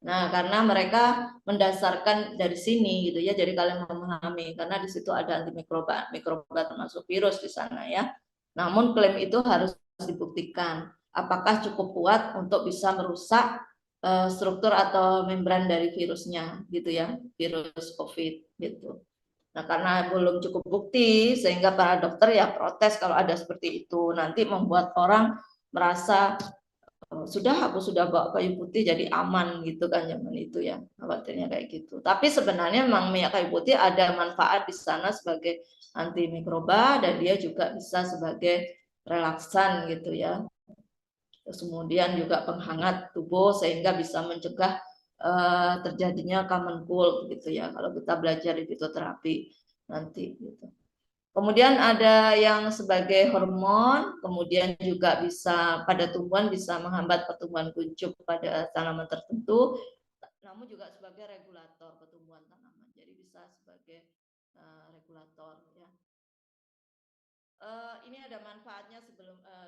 Speaker 1: Nah, karena mereka mendasarkan dari sini gitu ya, jadi kalian memahami karena di situ ada antimikroba, mikroba termasuk virus di sana ya. Namun klaim itu harus dibuktikan apakah cukup kuat untuk bisa merusak struktur atau membran dari virusnya gitu ya, virus COVID gitu. Nah, karena belum cukup bukti sehingga para dokter ya protes kalau ada seperti itu, nanti membuat orang merasa sudah aku sudah bawa kayu putih jadi aman gitu kan zaman itu ya, khawatirnya kayak gitu. Tapi sebenarnya memang minyak kayu putih ada manfaat di sana sebagai antimikroba dan dia juga bisa sebagai relaksan gitu ya. Terus kemudian juga penghangat tubuh sehingga bisa mencegah terjadinya common cold gitu ya kalau kita belajar di fitoterapi nanti gitu. Kemudian ada yang sebagai hormon, kemudian juga bisa pada tumbuhan bisa menghambat pertumbuhan kuncup pada tanaman tertentu, namun juga sebagai regulator pertumbuhan tanaman. Jadi bisa sebagai regulator ya. Ini ada manfaatnya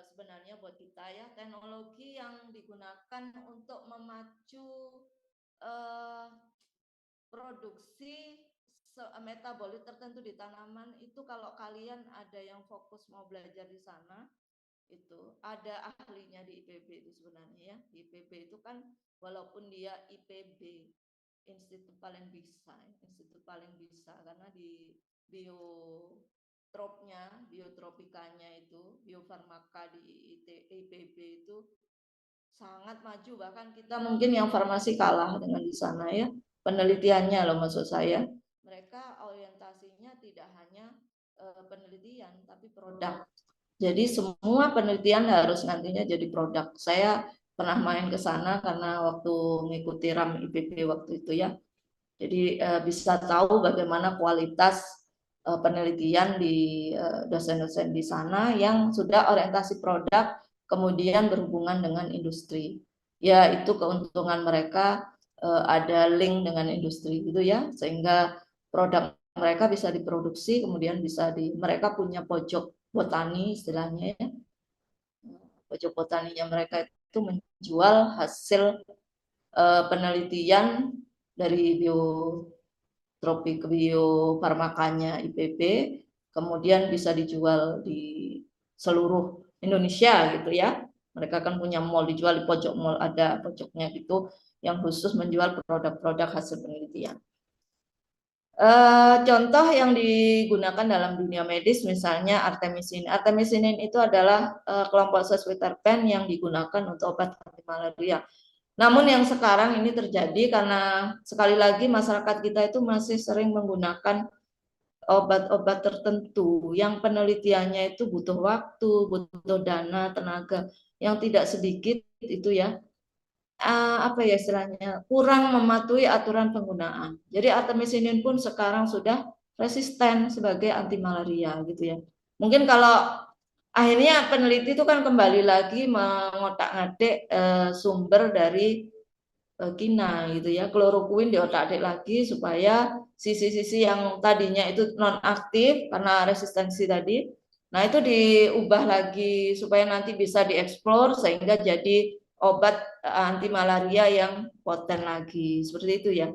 Speaker 1: sebenarnya buat kita ya, teknologi yang digunakan untuk memacu produksi metabolit tertentu di tanaman itu, kalau kalian ada yang fokus mau belajar di sana itu ada ahlinya di IPB itu sebenarnya ya. Di IPB itu kan walaupun dia IPB institut paling bisa karena di biotropikanya itu biofarmaka di IPB itu sangat maju, bahkan kita mungkin yang farmasi kalah dengan di sana ya, penelitiannya loh maksud saya. Mereka orientasinya tidak hanya penelitian tapi produk. Jadi semua penelitian harus nantinya jadi produk. Saya pernah main ke sana karena waktu mengikuti RAM IPB waktu itu ya. Jadi bisa tahu bagaimana kualitas penelitian di dosen-dosen di sana yang sudah orientasi produk kemudian berhubungan dengan industri. Ya, itu keuntungan mereka ada link dengan industri gitu ya, sehingga produk mereka bisa diproduksi kemudian mereka punya pojok botani istilahnya ya. Pojok botaninya mereka itu menjual hasil penelitian dari biofarmakanya IPB, kemudian bisa dijual di seluruh Indonesia gitu ya. Mereka kan punya mall, dijual di pojok mall, ada pojoknya gitu yang khusus menjual produk-produk hasil penelitian. Contoh yang digunakan dalam dunia medis misalnya artemisinin. Artemisinin itu adalah kelompok sesuai terpen yang digunakan untuk obat anti malaria. Namun yang sekarang ini terjadi karena sekali lagi masyarakat kita itu masih sering menggunakan obat-obat tertentu yang penelitiannya itu butuh waktu, butuh dana, tenaga yang tidak sedikit itu ya. Apa ya istilahnya, kurang mematuhi aturan penggunaan. Jadi artemisinin pun sekarang sudah resisten sebagai anti malaria gitu ya. Mungkin kalau akhirnya peneliti itu kan kembali lagi mengotak-ngatik sumber dari kina gitu ya, kloroquine diotak-atik lagi supaya sisi-sisi yang tadinya itu non aktif karena resistensi tadi, nah itu diubah lagi supaya nanti bisa dieksplor sehingga jadi obat anti malaria yang poten lagi seperti itu ya.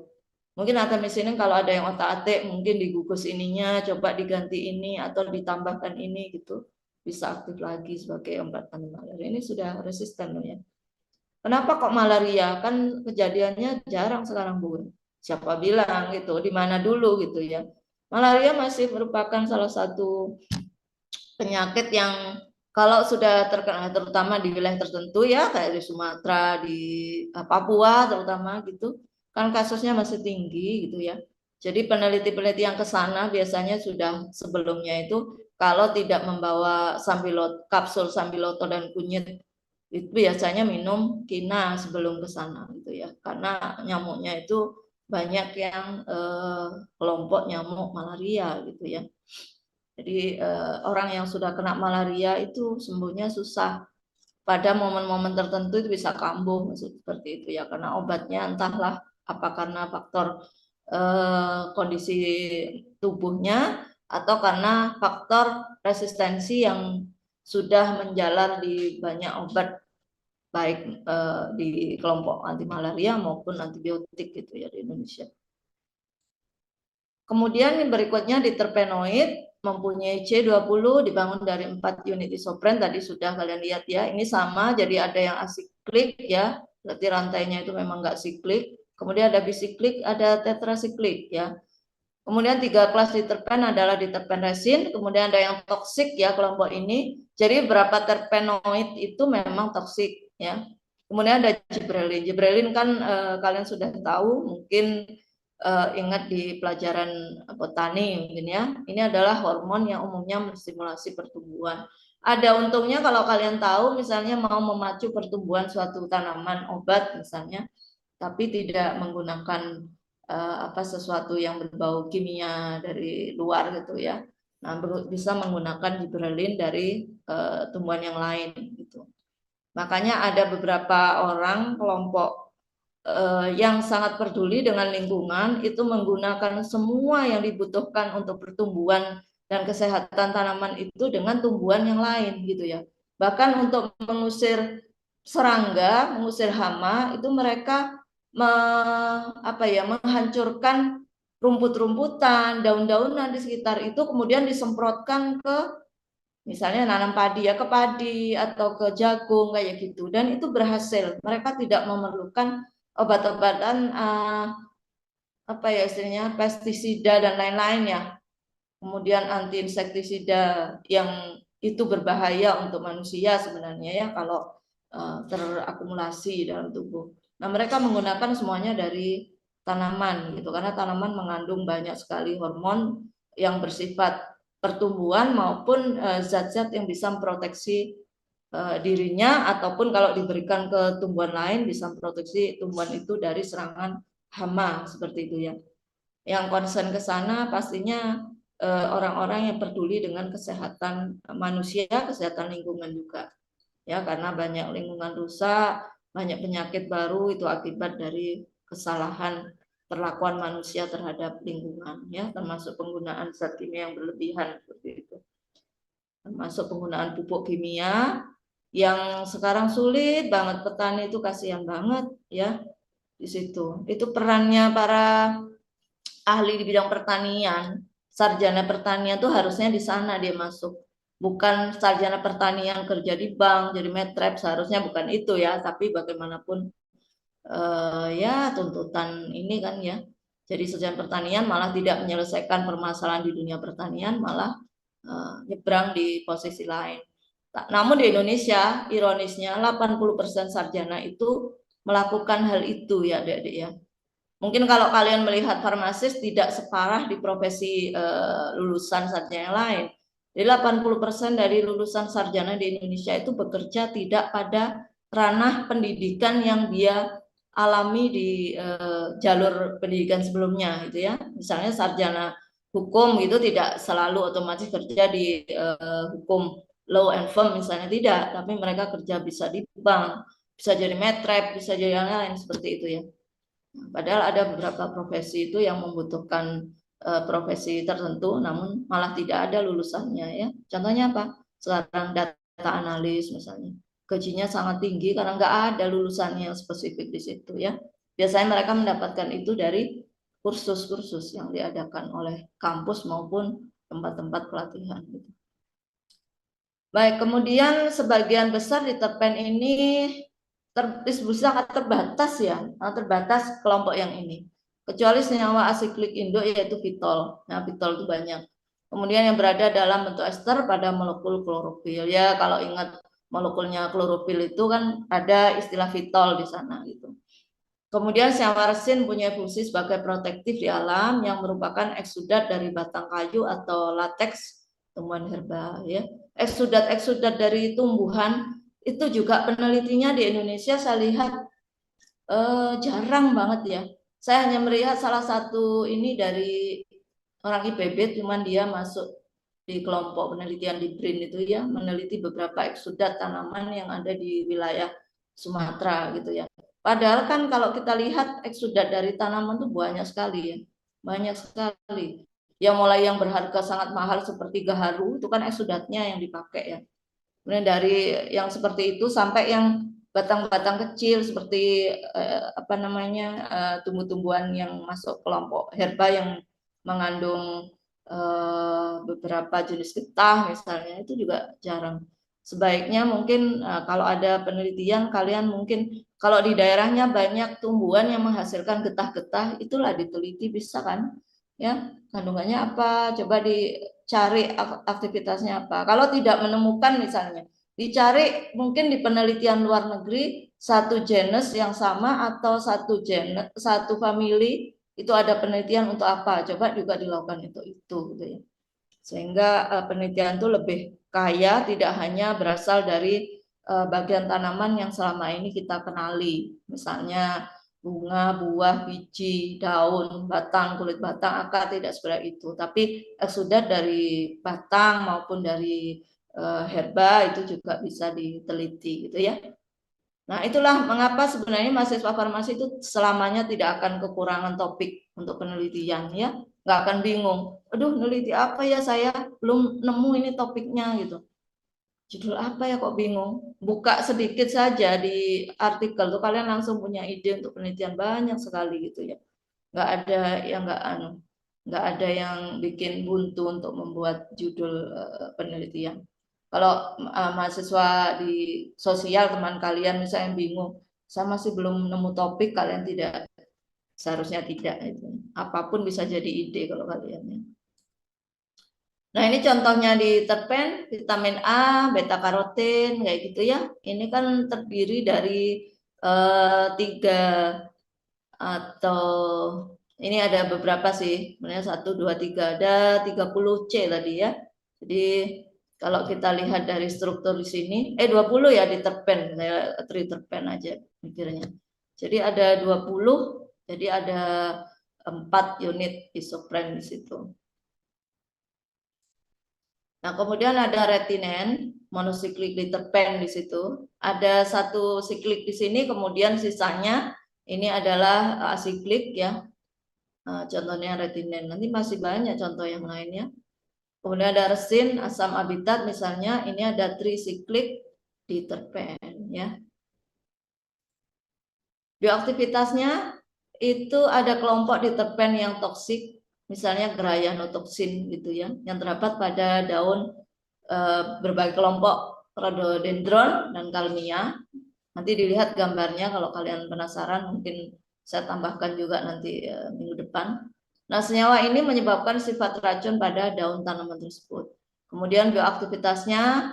Speaker 1: Mungkin artemisinin kalau ada yang otak-atik mungkin digugus ininya, coba diganti ini atau ditambahkan ini gitu, bisa aktif lagi sebagai obat anti malaria. Ini sudah resisten loh ya. Kenapa kok malaria? Kan kejadiannya jarang sekarang, Bu. Siapa bilang gitu? Di mana dulu gitu ya? Malaria masih merupakan salah satu penyakit yang kalau sudah terkena, terutama di wilayah tertentu ya, kayak di Sumatera, di Papua terutama gitu, kan kasusnya masih tinggi gitu ya. Jadi peneliti-peneliti yang ke sana biasanya sudah sebelumnya itu kalau tidak membawa kapsul sambiloto dan kunyit itu biasanya minum kina sebelum ke sana gitu ya. Karena nyamuknya itu banyak yang kelompok nyamuk malaria gitu ya. Jadi orang yang sudah kena malaria itu sembuhnya susah. Pada momen-momen tertentu itu bisa kambuh seperti itu ya, karena obatnya entahlah apa karena faktor kondisi tubuhnya atau karena faktor resistensi yang sudah menjalar di banyak obat baik di kelompok anti malaria maupun antibiotik gitu ya di Indonesia. Kemudian yang berikutnya diterpenoid mempunyai C20 dibangun dari 4 unit isopren, tadi sudah kalian lihat ya. Ini sama, jadi ada yang asiklik ya, berarti rantainya itu memang nggak siklik. Kemudian ada bisiklik, ada tetrasiklik ya. Kemudian 3 kelas diterpen adalah diterpen resin, kemudian ada yang toksik ya kelompok ini. Jadi beberapa terpenoid itu memang toksik ya. Kemudian ada gibrelin. Gibrelin kan kalian sudah tahu, mungkin ingat di pelajaran botani mungkin ya. Ini adalah hormon yang umumnya menstimulasi pertumbuhan. Ada untungnya kalau kalian tahu misalnya mau memacu pertumbuhan suatu tanaman obat misalnya, tapi tidak menggunakan sesuatu yang berbau kimia dari luar gitu ya. Nah, bisa menggunakan gibrelin dari tumbuhan yang lain gitu. Makanya ada beberapa orang kelompok yang sangat peduli dengan lingkungan itu menggunakan semua yang dibutuhkan untuk pertumbuhan dan kesehatan tanaman itu dengan tumbuhan yang lain gitu ya. Bahkan untuk mengusir serangga, mengusir hama itu mereka menghancurkan rumput-rumputan, daun-daunan di sekitar itu kemudian disemprotkan ke misalnya nanam padi ya, ke padi atau ke jagung kayak gitu, dan itu berhasil. Mereka tidak memerlukan obat-obatan istilahnya pestisida dan lain-lain ya. Kemudian anti insektisida yang itu berbahaya untuk manusia sebenarnya ya kalau terakumulasi dalam tubuh. Nah, mereka menggunakan semuanya dari tanaman gitu karena tanaman mengandung banyak sekali hormon yang bersifat pertumbuhan maupun zat-zat yang bisa memproteksi dirinya ataupun kalau diberikan ke tumbuhan lain bisa memproteksi tumbuhan itu dari serangan hama seperti itu ya. Yang concern ke sana pastinya orang-orang yang peduli dengan kesehatan manusia, kesehatan lingkungan juga. Ya, karena banyak lingkungan rusak, banyak penyakit baru itu akibat dari kesalahan perlakuan manusia terhadap lingkungan ya, termasuk penggunaan zat kimia yang berlebihan seperti itu. Termasuk penggunaan pupuk kimia yang sekarang sulit banget, petani itu kasihan banget ya di situ. Itu perannya para ahli di bidang pertanian, sarjana pertanian tuh harusnya di sana dia masuk. Bukan sarjana pertanian kerja di bank, jadi metrep, seharusnya bukan itu ya, tapi bagaimanapun ya tuntutan ini kan ya. Jadi sarjana pertanian malah tidak menyelesaikan permasalahan di dunia pertanian, malah nyebrang di posisi lain. Namun di Indonesia, ironisnya 80% sarjana itu melakukan hal itu ya adik-adik ya. Mungkin kalau kalian melihat farmasis tidak separah di profesi lulusan sarjana yang lain. Jadi 80% dari lulusan sarjana di Indonesia itu bekerja tidak pada ranah pendidikan yang dia alami di jalur pendidikan sebelumnya gitu ya. Misalnya sarjana hukum itu tidak selalu otomatis kerja di hukum law and firm misalnya, tidak, tapi mereka kerja bisa di bank, bisa jadi metrep, bisa jadi yang lain seperti itu ya. Padahal ada beberapa profesi itu yang membutuhkan profesi tertentu, namun malah tidak ada lulusannya ya. Contohnya apa? Sekarang data analis misalnya, gajinya sangat tinggi karena nggak ada lulusannya yang spesifik di situ ya. Biasanya mereka mendapatkan itu dari kursus-kursus yang diadakan oleh kampus maupun tempat-tempat pelatihan. Gitu. Baik, kemudian sebagian besar di terpen ini distribusi sangat terbatas ya, terbatas kelompok yang ini. Kecuali senyawa asiklik induk yaitu fitol. Nah, fitol itu banyak. Kemudian yang berada dalam bentuk ester pada molekul klorofil. Ya, kalau ingat molekulnya klorofil itu kan ada istilah fitol di sana gitu. Kemudian senyawa resin punya fungsi sebagai protektif di alam yang merupakan eksudat dari batang kayu atau lateks tumbuhan herba ya. Eksudat dari tumbuhan itu juga penelitinya di Indonesia saya lihat jarang banget ya. Saya hanya melihat salah satu ini dari orang IPB, cuman dia masuk di kelompok penelitian di BRIN itu ya, meneliti beberapa eksudat tanaman yang ada di wilayah Sumatera gitu ya. Padahal kan kalau kita lihat eksudat dari tanaman itu banyak sekali ya, banyak sekali. Yang mulai yang berharga sangat mahal seperti gaharu itu kan eksudatnya yang dipakai ya. Kemudian dari yang seperti itu sampai yang batang-batang kecil seperti apa namanya tumbuh-tumbuhan yang masuk kelompok herba yang mengandung beberapa jenis getah misalnya itu juga jarang. Sebaiknya mungkin kalau ada penelitian kalian mungkin kalau di daerahnya banyak tumbuhan yang menghasilkan getah-getah itulah diteliti bisa kan ya kandungannya apa coba dicari aktivitasnya apa. Kalau tidak menemukan misalnya dicari mungkin di penelitian luar negeri satu genus yang sama atau satu family itu ada penelitian untuk apa coba juga dilakukan itu gitu ya sehingga penelitian itu lebih kaya tidak hanya berasal dari bagian tanaman yang selama ini kita kenali misalnya bunga, buah, biji, daun, batang, kulit batang, akar tidak seperti itu tapi sudah dari batang maupun dari herba itu juga bisa diteliti gitu ya. Nah, itulah mengapa sebenarnya mahasiswa farmasi itu selamanya tidak akan kekurangan topik untuk penelitian ya. Nggak akan bingung. Aduh, neliti apa ya saya belum nemu ini topiknya gitu. Judul apa ya kok bingung? Buka sedikit saja di artikel tuh kalian langsung punya ide untuk penelitian banyak sekali gitu ya. Nggak ada yang nggak ada yang bikin buntu untuk membuat judul penelitian. Kalau mahasiswa di sosial teman kalian misalnya yang bingung, saya masih belum nemu topik, kalian tidak seharusnya tidak itu. Apapun bisa jadi ide kalau kalian ya. Nah ini contohnya di terpen, vitamin A, beta karotin kayak gitu ya. Ini kan terdiri dari 3 atau ini ada beberapa sih, sebenarnya 1, 2, 3, ada 30 C tadi ya. Jadi kalau kita lihat dari struktur di sini, 20 ya di terpen, saya terpen aja mikirnya. Jadi ada 20, jadi ada 4 unit isopren di situ. Nah, kemudian ada retinen, monosiklik literpen di situ. Ada 1 siklik di sini, kemudian sisanya ini adalah asiklik ya. Contohnya retinen. Nanti masih banyak contoh yang lainnya. Kemudian ada resin, asam abitat misalnya, ini ada trisiklik diterpen ya. Bioaktivitasnya itu ada kelompok diterpen yang toksik, misalnya Gryanotoksin gitu ya, yang terdapat pada daun berbagai kelompok rhododendron dan kalmia. Nanti dilihat gambarnya kalau kalian penasaran, mungkin saya tambahkan juga nanti minggu depan. Nah, senyawa ini menyebabkan sifat racun pada daun tanaman tersebut. Kemudian bioaktivitasnya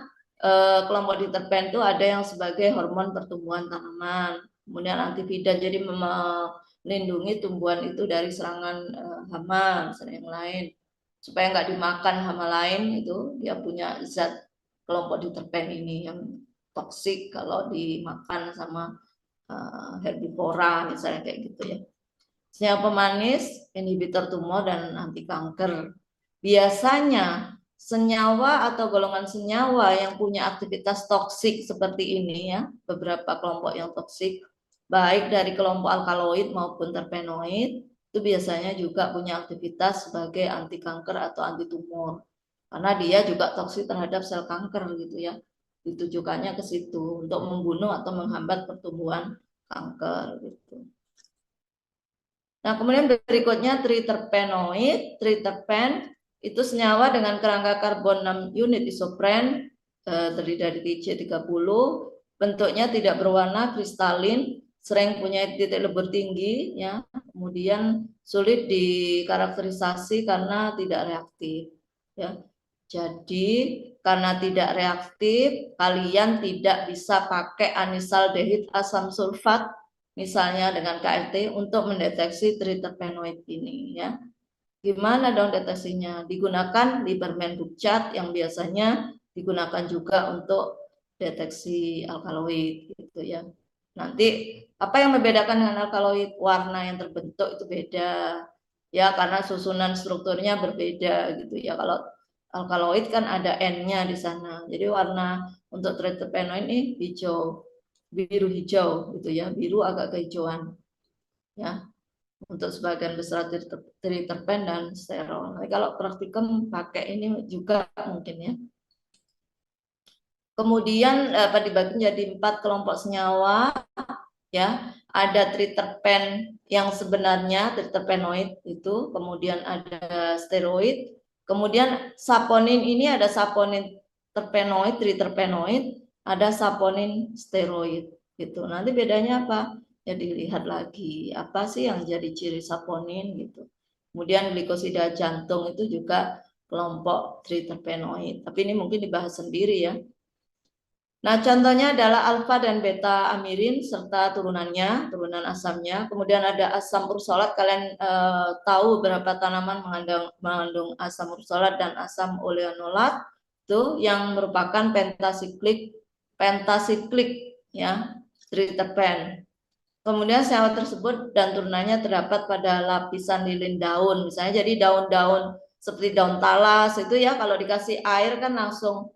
Speaker 1: kelompok diterpen itu ada yang sebagai hormon pertumbuhan tanaman, kemudian antivida jadi melindungi tumbuhan itu dari serangan hama, misalnya yang lain, supaya nggak dimakan hama lain itu dia punya zat kelompok diterpen ini yang toksik kalau dimakan sama herbivora misalnya kayak gitu ya. Senyawa pemanis, inhibitor tumor dan anti kanker. Biasanya senyawa atau golongan senyawa yang punya aktivitas toksik seperti ini ya, beberapa kelompok yang toksik, baik dari kelompok alkaloid maupun terpenoid, itu biasanya juga punya aktivitas sebagai anti kanker atau anti tumor. Karena dia juga toksik terhadap sel kanker gitu ya. Ditujukannya ke situ untuk membunuh atau menghambat pertumbuhan kanker gitu. Nah, kemudian berikutnya triterpenoid, triterpen itu senyawa dengan kerangka karbon 6 unit isopren terdiri dari C30, bentuknya tidak berwarna, kristalin, sering punya titik lebur tinggi ya. Kemudian sulit dikarakterisasi karena tidak reaktif. ya. Jadi karena tidak reaktif, kalian tidak bisa pakai anisaldehid asam sulfat misalnya dengan KRT untuk mendeteksi triterpenoid ini, ya. Gimana dong deteksinya? Digunakan Lieberman Buchat yang biasanya digunakan juga untuk deteksi alkaloid gitu ya. Nanti apa yang membedakan dengan alkaloid? Warna yang terbentuk itu beda ya, karena susunan strukturnya berbeda gitu ya. Kalau alkaloid kan ada N-nya di sana. Jadi warna untuk triterpenoid ini hijau, biru hijau gitu ya, biru agak kehijauan ya. Untuk sebagian besar triterpen dan sterol. Nah, kalau praktikum pakai ini juga mungkin ya. Kemudian dibagi menjadi 4 kelompok senyawa ya. Ada triterpen yang sebenarnya triterpenoid itu, kemudian ada steroid, kemudian saponin ini ada saponin terpenoid, triterpenoid, ada saponin steroid gitu. Nanti bedanya apa? Ya dilihat lagi apa sih yang jadi ciri saponin gitu. Kemudian glikosida jantung itu juga kelompok triterpenoid. Tapi ini mungkin dibahas sendiri ya. Nah, contohnya adalah alfa dan beta amirin serta turunannya, turunan asamnya. Kemudian ada asam ursolat. Kalian tahu berapa tanaman mengandung asam ursolat dan asam oleanolat itu yang merupakan pentasiklik ya, triterpen. Kemudian senyawa tersebut dan turunannya terdapat pada lapisan lilin daun. Misalnya jadi daun-daun seperti daun talas itu ya, kalau dikasih air kan langsung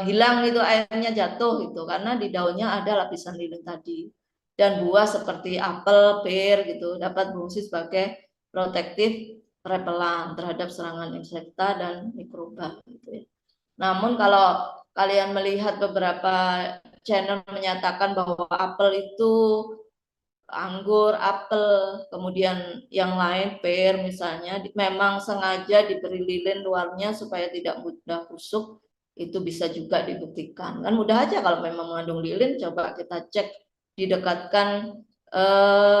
Speaker 1: hilang itu, airnya jatuh gitu, karena di daunnya ada lapisan lilin tadi. Dan buah seperti apel, pir gitu dapat berfungsi sebagai protektif repelan terhadap serangan insekta dan mikroba gitu ya. Namun kalau kalian melihat beberapa channel menyatakan bahwa apel itu, anggur, apel, kemudian yang lain pir misalnya, memang sengaja diberi lilin luarnya supaya tidak mudah busuk, itu bisa juga dibuktikan. Kan mudah aja kalau memang mengandung lilin, coba kita cek, didekatkan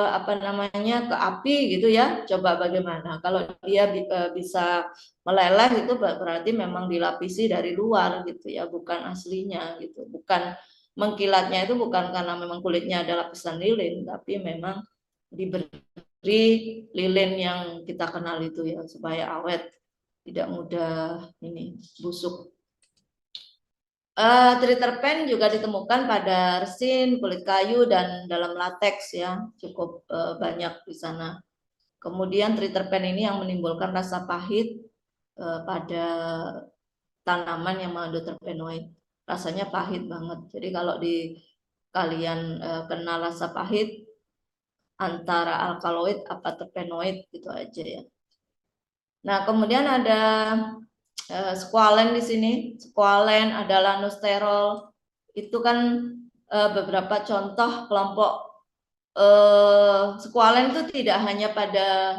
Speaker 1: apa namanya ke api gitu ya, coba bagaimana. Kalau dia bisa meleleh itu berarti memang dilapisi dari luar gitu ya, bukan aslinya gitu, bukan mengkilatnya itu bukan karena memang kulitnya ada lapisan lilin, tapi memang diberi lilin yang kita kenal itu ya, supaya awet, tidak mudah ini busuk. Triterpen juga ditemukan pada resin, kulit kayu, dan dalam lateks ya, cukup banyak di sana. Kemudian triterpen ini yang menimbulkan rasa pahit pada tanaman yang mengandung terpenoid. Rasanya pahit banget. Jadi kalau di kalian kenal rasa pahit antara alkaloid apa terpenoid gitu aja ya. Nah, kemudian ada squalen di sini. Squalen ada lanosterol. Itu kan beberapa contoh kelompok squalen itu tidak hanya pada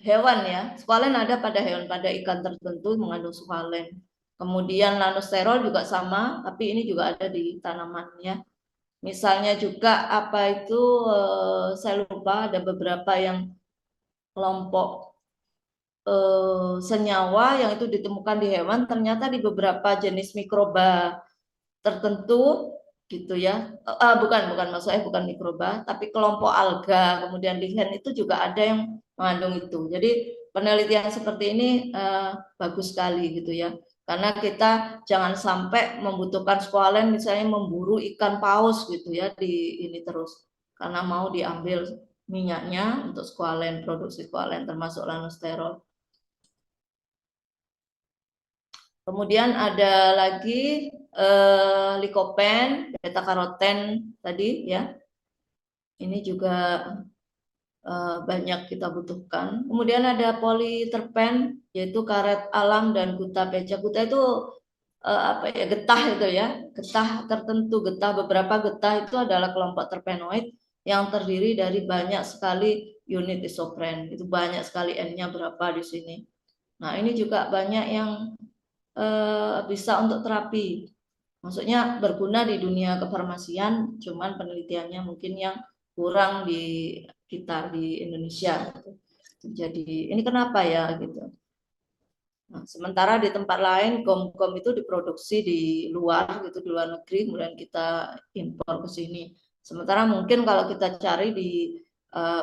Speaker 1: hewan ya. Squalen ada pada hewan, pada ikan tertentu mengandung squalen. Kemudian lanosterol juga sama, tapi ini juga ada di tanamannya. Misalnya juga apa itu, saya lupa, ada beberapa yang kelompok senyawa yang itu ditemukan di hewan, ternyata di beberapa jenis mikroba tertentu gitu ya. Bukan maksudnya bukan mikroba, tapi kelompok alga, kemudian lichen itu juga ada yang mengandung itu. Jadi penelitian seperti ini bagus sekali gitu ya. Karena kita jangan sampai membutuhkan squalen misalnya memburu ikan paus gitu ya di ini terus. Karena mau diambil minyaknya untuk squalen, produksi squalen termasuk lanosterol. Kemudian ada lagi likopen, beta karoten tadi ya. Ini juga banyak kita butuhkan. Kemudian ada politerpen, yaitu karet alam dan gutapeca. Guta itu apa ya, getah itu ya, getah tertentu, getah, beberapa getah itu adalah kelompok terpenoid yang terdiri dari banyak sekali unit isopren. Itu banyak sekali N-nya berapa di sini. Nah, ini juga banyak yang bisa untuk terapi. Maksudnya berguna di dunia kefarmasian, cuman penelitiannya mungkin yang kurang di kita di Indonesia. Jadi ini kenapa ya gitu. Nah, sementara di tempat lain gom-gom itu diproduksi di luar gitu, di luar negeri, kemudian kita impor ke sini. Sementara mungkin kalau kita cari di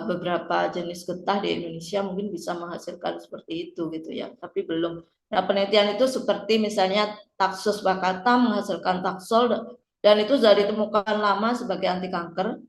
Speaker 1: beberapa jenis getah di Indonesia mungkin bisa menghasilkan seperti itu gitu ya, tapi belum. Nah, penelitian itu seperti misalnya Taxus baccata menghasilkan taksol dan itu sudah ditemukan lama sebagai anti kanker.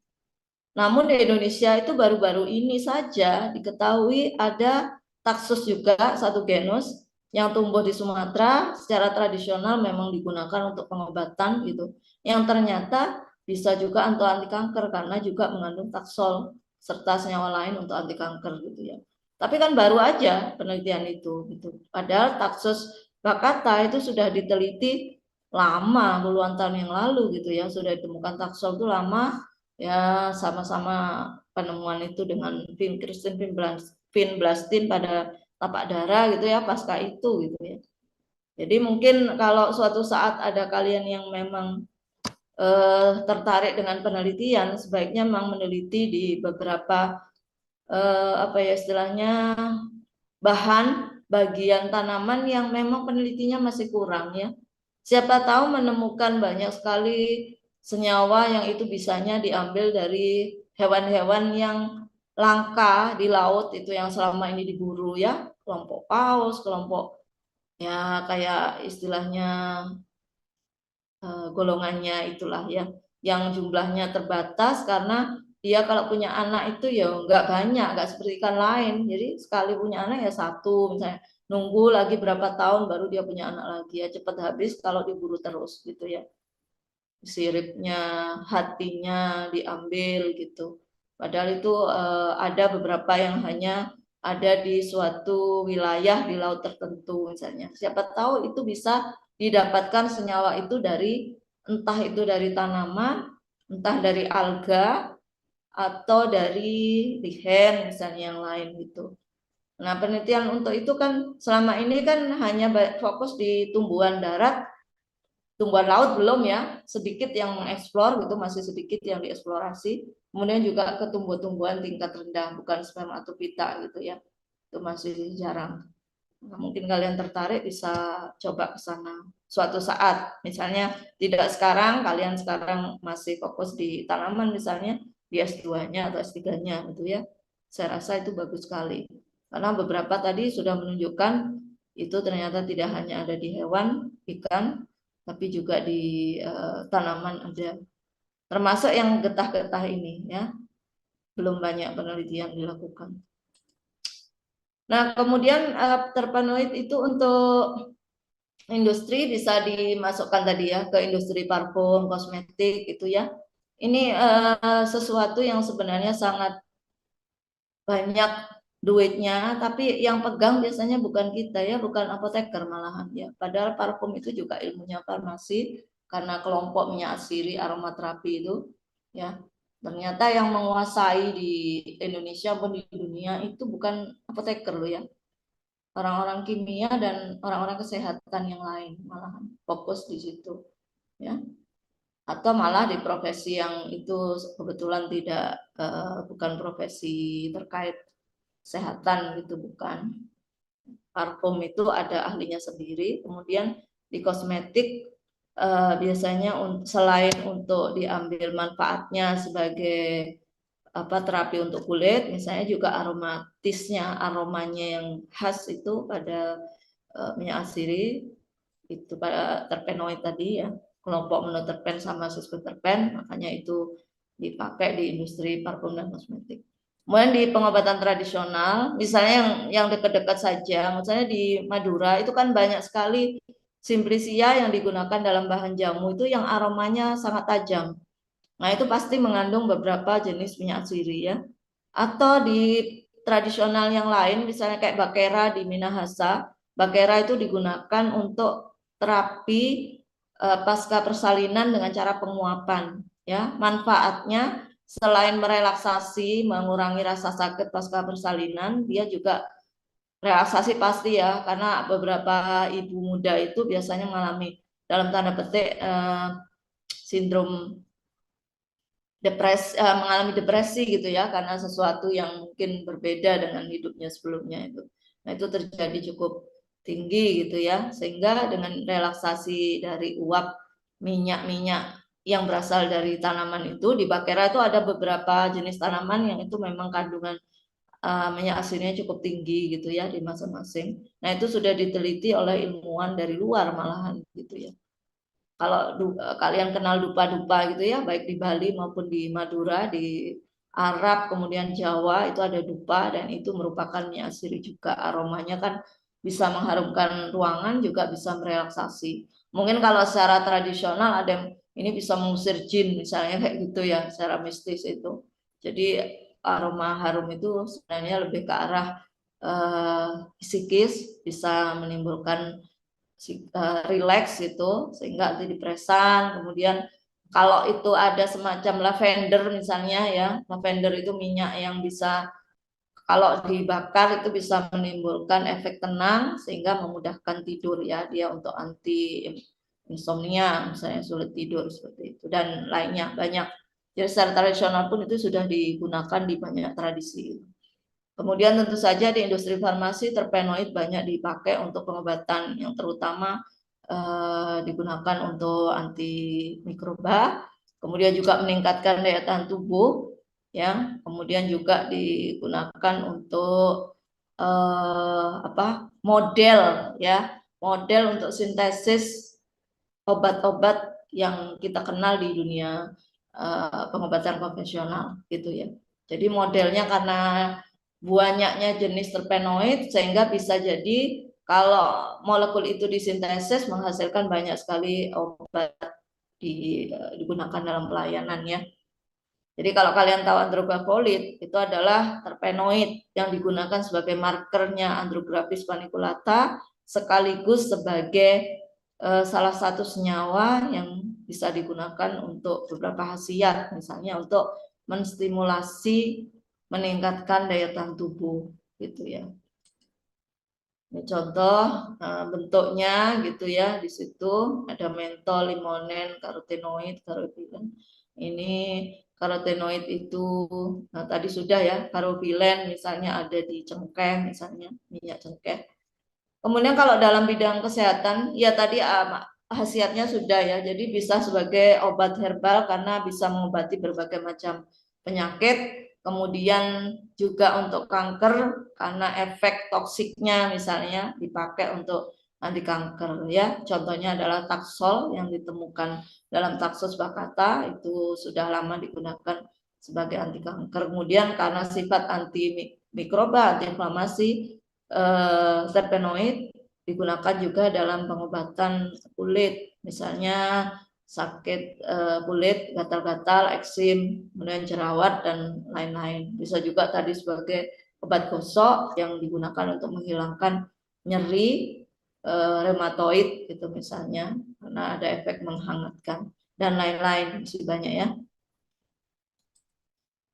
Speaker 1: Namun di Indonesia itu baru-baru ini saja diketahui ada Taxus juga satu genus yang tumbuh di Sumatera secara tradisional memang digunakan untuk pengobatan gitu. Yang ternyata bisa juga untuk anti kanker karena juga mengandung taksol serta senyawa lain untuk anti kanker gitu ya. Tapi kan baru aja penelitian itu gitu. Padahal Taxus baccata itu sudah diteliti lama puluhan tahun yang lalu gitu ya, sudah ditemukan taksol itu lama ya, sama-sama penemuan itu dengan vinblastine pada tapak darah gitu ya pasca itu gitu ya. Jadi mungkin kalau suatu saat ada kalian yang memang tertarik dengan penelitian, sebaiknya memang meneliti di beberapa apa ya istilahnya bahan bagian tanaman yang memang penelitinya masih kurang ya. Siapa tahu menemukan banyak sekali senyawa yang itu bisanya diambil dari hewan-hewan yang langka di laut itu yang selama ini diburu ya, kelompok paus, kelompok ya kayak istilahnya golongannya itulah ya, yang jumlahnya terbatas karena dia kalau punya anak itu ya nggak banyak, nggak seperti ikan lain. Jadi sekali punya anak ya satu, misalnya nunggu lagi berapa tahun baru dia punya anak lagi ya, cepat habis kalau diburu terus gitu ya. Siripnya, hatinya diambil gitu. Padahal itu ada beberapa yang hanya ada di suatu wilayah di laut tertentu misalnya. Siapa tahu itu bisa didapatkan senyawa itu dari entah itu dari tanaman, entah dari alga atau dari lihen misalnya yang lain gitu. Nah, penelitian untuk itu kan selama ini kan hanya fokus di tumbuhan darat, tumbuhan laut belum ya, sedikit yang mengeksplor gitu, masih sedikit yang dieksplorasi. Kemudian juga ke tumbuh-tumbuhan tingkat rendah, bukan spermatopita gitu ya, itu masih jarang. Nah, mungkin kalian tertarik bisa coba ke sana suatu saat. Misalnya tidak sekarang, kalian sekarang masih fokus di tanaman misalnya, di S2-nya atau S3-nya gitu ya. Saya rasa itu bagus sekali. Karena beberapa tadi sudah menunjukkan itu ternyata tidak hanya ada di hewan, ikan, tapi juga di tanaman ada. Termasuk yang getah-getah ini ya, belum banyak penelitian dilakukan. Nah, kemudian terpenoid itu untuk industri bisa dimasukkan tadi ya ke industri parfum, kosmetik itu ya. Ini sesuatu yang sebenarnya sangat banyak duitnya, tapi yang pegang biasanya bukan kita ya, bukan apoteker malahan ya. Padahal parfum itu juga ilmunya farmasi karena kelompok minyak asiri aromaterapi itu ya. Ternyata yang menguasai di Indonesia pun di dunia itu bukan apoteker loh ya, orang-orang kimia dan orang-orang kesehatan yang lain malahan fokus di situ ya, atau malah di profesi yang itu kebetulan tidak bukan profesi terkait kesehatan gitu, bukan. Parfum itu ada ahlinya sendiri, kemudian di kosmetik biasanya selain untuk diambil manfaatnya sebagai apa terapi untuk kulit, misalnya juga aromatisnya, aromanya yang khas itu pada minyak asiri itu pada terpenoid tadi ya, kelompok monoterpen sama susterpen, makanya itu dipakai di industri parfum dan kosmetik. Kemudian di pengobatan tradisional, misalnya yang dekat-dekat saja, misalnya di Madura itu kan banyak sekali simplicia yang digunakan dalam bahan jamu itu yang aromanya sangat tajam. Nah, itu pasti mengandung beberapa jenis minyak siri ya. Atau di tradisional yang lain, misalnya kayak bakera di Minahasa, bakera itu digunakan untuk terapi pasca persalinan dengan cara penguapan ya. Manfaatnya selain merelaksasi, mengurangi rasa sakit pasca persalinan, dia juga relaksasi pasti ya, karena beberapa ibu muda itu biasanya mengalami dalam tanda petik sindrom mengalami depresi gitu ya, karena sesuatu yang mungkin berbeda dengan hidupnya sebelumnya itu. Nah, itu terjadi cukup tinggi gitu ya, sehingga dengan relaksasi dari uap minyak-minyak yang berasal dari tanaman itu, di Bakera itu ada beberapa jenis tanaman yang itu memang kandungan minyak asinnya cukup tinggi gitu ya di masing-masing. Nah itu sudah diteliti oleh ilmuwan dari luar malahan gitu ya. Kalau kalian kenal dupa-dupa gitu ya, baik di Bali maupun di Madura, di Arab, kemudian Jawa itu ada dupa dan itu merupakan minyak asiri juga. Aromanya kan bisa mengharumkan ruangan, juga bisa merelaksasi. Mungkin kalau secara tradisional ada yang ini bisa mengusir jin misalnya kayak gitu ya, secara mistis itu. Jadi aroma harum itu sebenarnya lebih ke arah psikis, bisa menimbulkan relax itu sehingga antidepresan. Kemudian kalau itu ada semacam lavender misalnya ya, lavender itu minyak yang bisa kalau dibakar itu bisa menimbulkan efek tenang sehingga memudahkan tidur ya, dia untuk anti insomnia misalnya sulit tidur seperti itu dan lainnya banyak. Jadi secara tradisional pun itu sudah digunakan di banyak tradisi. Kemudian tentu saja di industri farmasi terpenoid banyak dipakai untuk pengobatan yang terutama digunakan untuk anti mikroba, kemudian juga meningkatkan daya tahan tubuh, ya. Kemudian juga digunakan untuk model, ya, model untuk sintesis obat-obat yang kita kenal di dunia pengobatan konvensional, gitu ya. Jadi modelnya karena banyaknya jenis terpenoid sehingga bisa jadi kalau molekul itu disintesis menghasilkan banyak sekali obat digunakan dalam pelayanan ya. Jadi kalau kalian tahu androgafolid itu adalah terpenoid yang digunakan sebagai markernya Andrographis paniculata sekaligus sebagai salah satu senyawa yang bisa digunakan untuk beberapa khasiat, misalnya untuk menstimulasi meningkatkan daya tahan tubuh gitu ya. Ini contoh bentuknya gitu ya, di situ ada mentol, limonen, karotenoid, karotilen. Ini karotenoid itu tadi sudah ya, karobilen misalnya ada di cengkeh misalnya, minyak cengkeh. Kemudian kalau dalam bidang kesehatan ya tadi khasiatnya sudah ya, jadi bisa sebagai obat herbal karena bisa mengobati berbagai macam penyakit. Kemudian juga untuk kanker karena efek toksiknya misalnya dipakai untuk anti kanker ya. Contohnya adalah Taxol yang ditemukan dalam Taxus baccata itu sudah lama digunakan sebagai anti kanker. Kemudian karena sifat anti mikroba, anti inflamasi, terpenoid digunakan juga dalam pengobatan kulit, misalnya sakit kulit, gatal-gatal, eksim, kemudian jerawat dan lain-lain. Bisa juga tadi sebagai obat gosok yang digunakan untuk menghilangkan nyeri reumatoid itu misalnya karena ada efek menghangatkan dan lain-lain, masih banyak ya.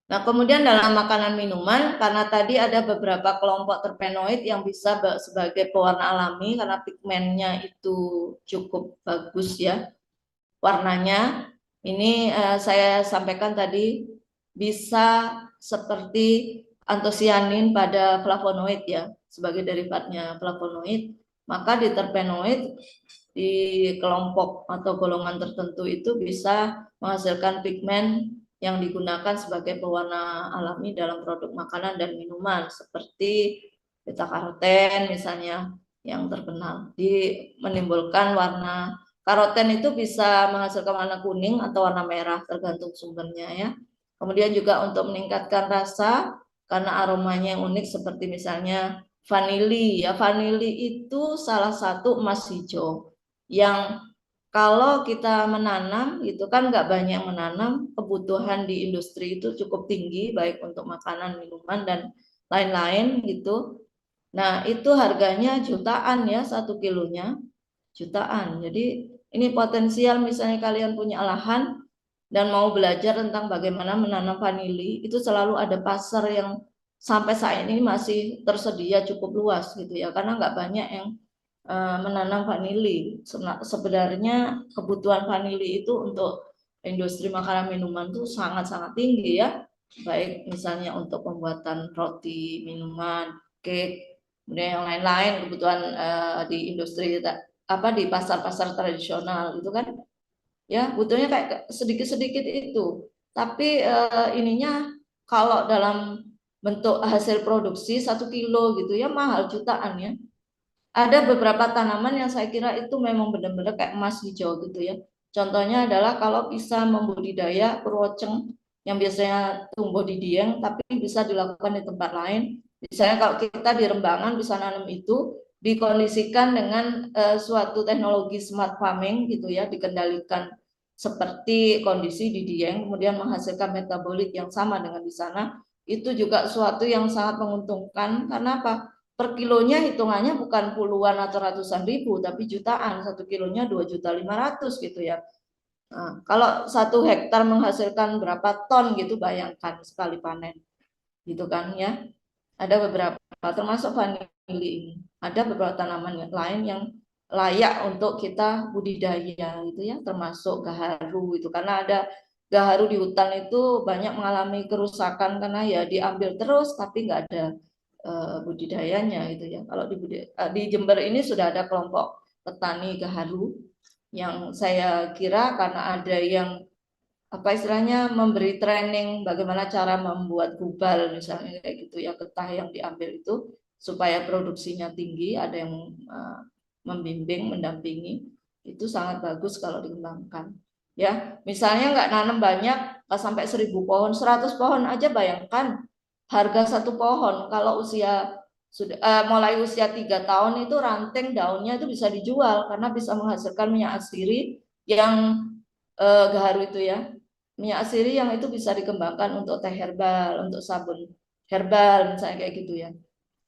Speaker 1: Nah, kemudian dalam makanan minuman, karena tadi ada beberapa kelompok terpenoid yang bisa sebagai pewarna alami karena pigmennya itu cukup bagus ya warnanya. Ini saya sampaikan tadi bisa seperti antosianin pada flavonoid ya, sebagai derivatnya flavonoid. Maka di terpenoid di kelompok atau golongan tertentu itu bisa menghasilkan pigmen yang digunakan sebagai pewarna alami dalam produk makanan dan minuman seperti beta karoten misalnya yang terkenal menimbulkan warna karoten itu bisa menghasilkan warna kuning atau warna merah tergantung sumbernya ya. Kemudian juga untuk meningkatkan rasa karena aromanya yang unik seperti misalnya vanili ya. Vanili itu salah satu emas hijau yang kalau kita menanam itu kan nggak banyak menanam, kebutuhan di industri itu cukup tinggi baik untuk makanan, minuman dan lain-lain gitu. Nah itu harganya jutaan ya 1 kilonya, jutaan. Jadi ini potensial misalnya kalian punya lahan dan mau belajar tentang bagaimana menanam vanili, itu selalu ada pasar yang sampai saat ini masih tersedia cukup luas gitu ya, karena nggak banyak yang menanam vanili. Sebenarnya kebutuhan vanili itu untuk industri makanan minuman itu sangat-sangat tinggi ya. Baik misalnya untuk pembuatan roti, minuman, cake, kemudian yang lain-lain kebutuhan di industri di pasar-pasar tradisional gitu kan, ya butuhnya kayak sedikit-sedikit itu. Tapi ininya kalau dalam bentuk hasil produksi 1 kilo gitu ya mahal jutaan ya. Ada beberapa tanaman yang saya kira itu memang benar-benar kayak emas hijau gitu ya. Contohnya adalah kalau bisa membudidaya purwoceng yang biasanya tumbuh di Dieng tapi bisa dilakukan di tempat lain. Misalnya kalau kita di Rembangan bisa nanam itu dikondisikan dengan suatu teknologi smart farming gitu ya, dikendalikan seperti kondisi di Dieng, kemudian menghasilkan metabolit yang sama dengan di sana. Itu juga suatu yang sangat menguntungkan karena apa? Per kilonya hitungannya bukan puluhan atau ratusan ribu, tapi jutaan. 1 kilonya 2.500.000 gitu ya. Nah, kalau 1 hektar menghasilkan berapa ton gitu, bayangkan sekali panen, gitu kan ya. Ada beberapa, termasuk vanili ini. Ada beberapa tanaman lain yang layak untuk kita budidaya, gitu ya, termasuk gaharu itu. Karena ada gaharu di hutan itu banyak mengalami kerusakan karena ya diambil terus, tapi nggak ada budidayanya gitu ya. Kalau di Jember ini sudah ada kelompok petani gaharu yang saya kira karena ada yang apa istilahnya memberi training bagaimana cara membuat gubal misalnya kayak gitu ya, getah yang diambil itu supaya produksinya tinggi, ada yang membimbing, mendampingi, itu sangat bagus kalau dikembangkan. Ya, misalnya nggak nanam banyak, nggak sampai 1.000 pohon, 100 pohon aja bayangkan harga 1 pohon kalau usia sudah mulai usia 3 tahun itu ranting daunnya itu bisa dijual karena bisa menghasilkan minyak asiri yang gaharu itu ya, minyak asiri yang itu bisa dikembangkan untuk teh herbal, untuk sabun herbal misalnya kayak gitu ya.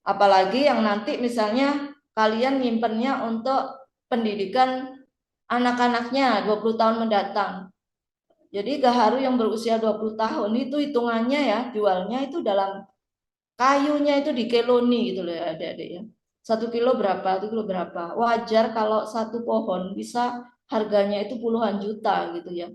Speaker 1: Apalagi yang nanti misalnya kalian nyimpennya untuk pendidikan anak-anaknya 20 tahun mendatang. Jadi gaharu yang berusia 20 tahun itu hitungannya ya jualnya itu dalam kayunya itu dikeloni gitu loh ya adik-adik ya. 1 kilo berapa, 1 kilo berapa. Wajar kalau 1 pohon bisa harganya itu puluhan juta gitu ya.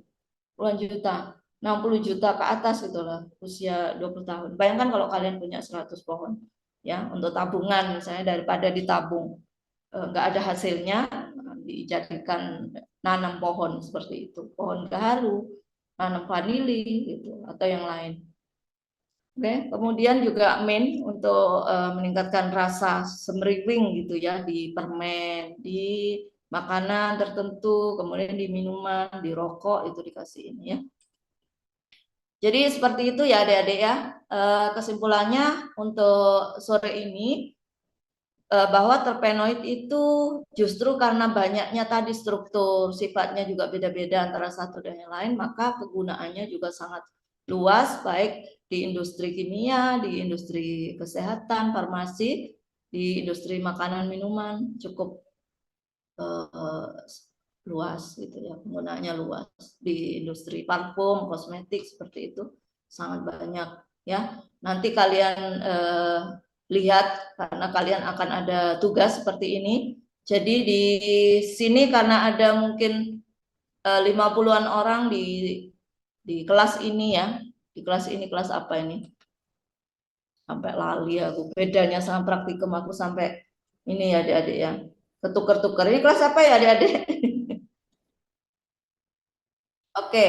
Speaker 1: Puluhan juta. 60 juta ke atas gitu lah usia 20 tahun. Bayangkan kalau kalian punya 100 pohon ya untuk tabungan misalnya daripada ditabung nggak ada hasilnya dijadikan nanam pohon seperti itu, pohon gaharu, nanam vanili gitu atau yang lain. Oke, kemudian juga mint untuk meningkatkan rasa semriwing gitu ya di permen, di makanan tertentu, kemudian di minuman, di rokok itu dikasih ini ya. Jadi seperti itu ya adik-adik ya. Kesimpulannya untuk sore ini bahwa terpenoid itu justru karena banyaknya tadi struktur, sifatnya juga beda-beda antara satu dan yang lain, maka kegunaannya juga sangat luas, baik di industri kimia, di industri kesehatan, farmasi, di industri makanan minuman, cukup luas gitu ya, penggunaannya luas. Di industri parfum, kosmetik seperti itu sangat banyak ya. Nanti kalian lihat karena kalian akan ada tugas seperti ini. Jadi di sini karena ada mungkin 50-an orang di kelas ini ya. Di kelas ini kelas apa ini? Sampai lali aku. Bedanya sama praktikum aku sampai ini ya adik-adik ya. Ketuker-tuker. Ini kelas apa ya adik-adik? Oke,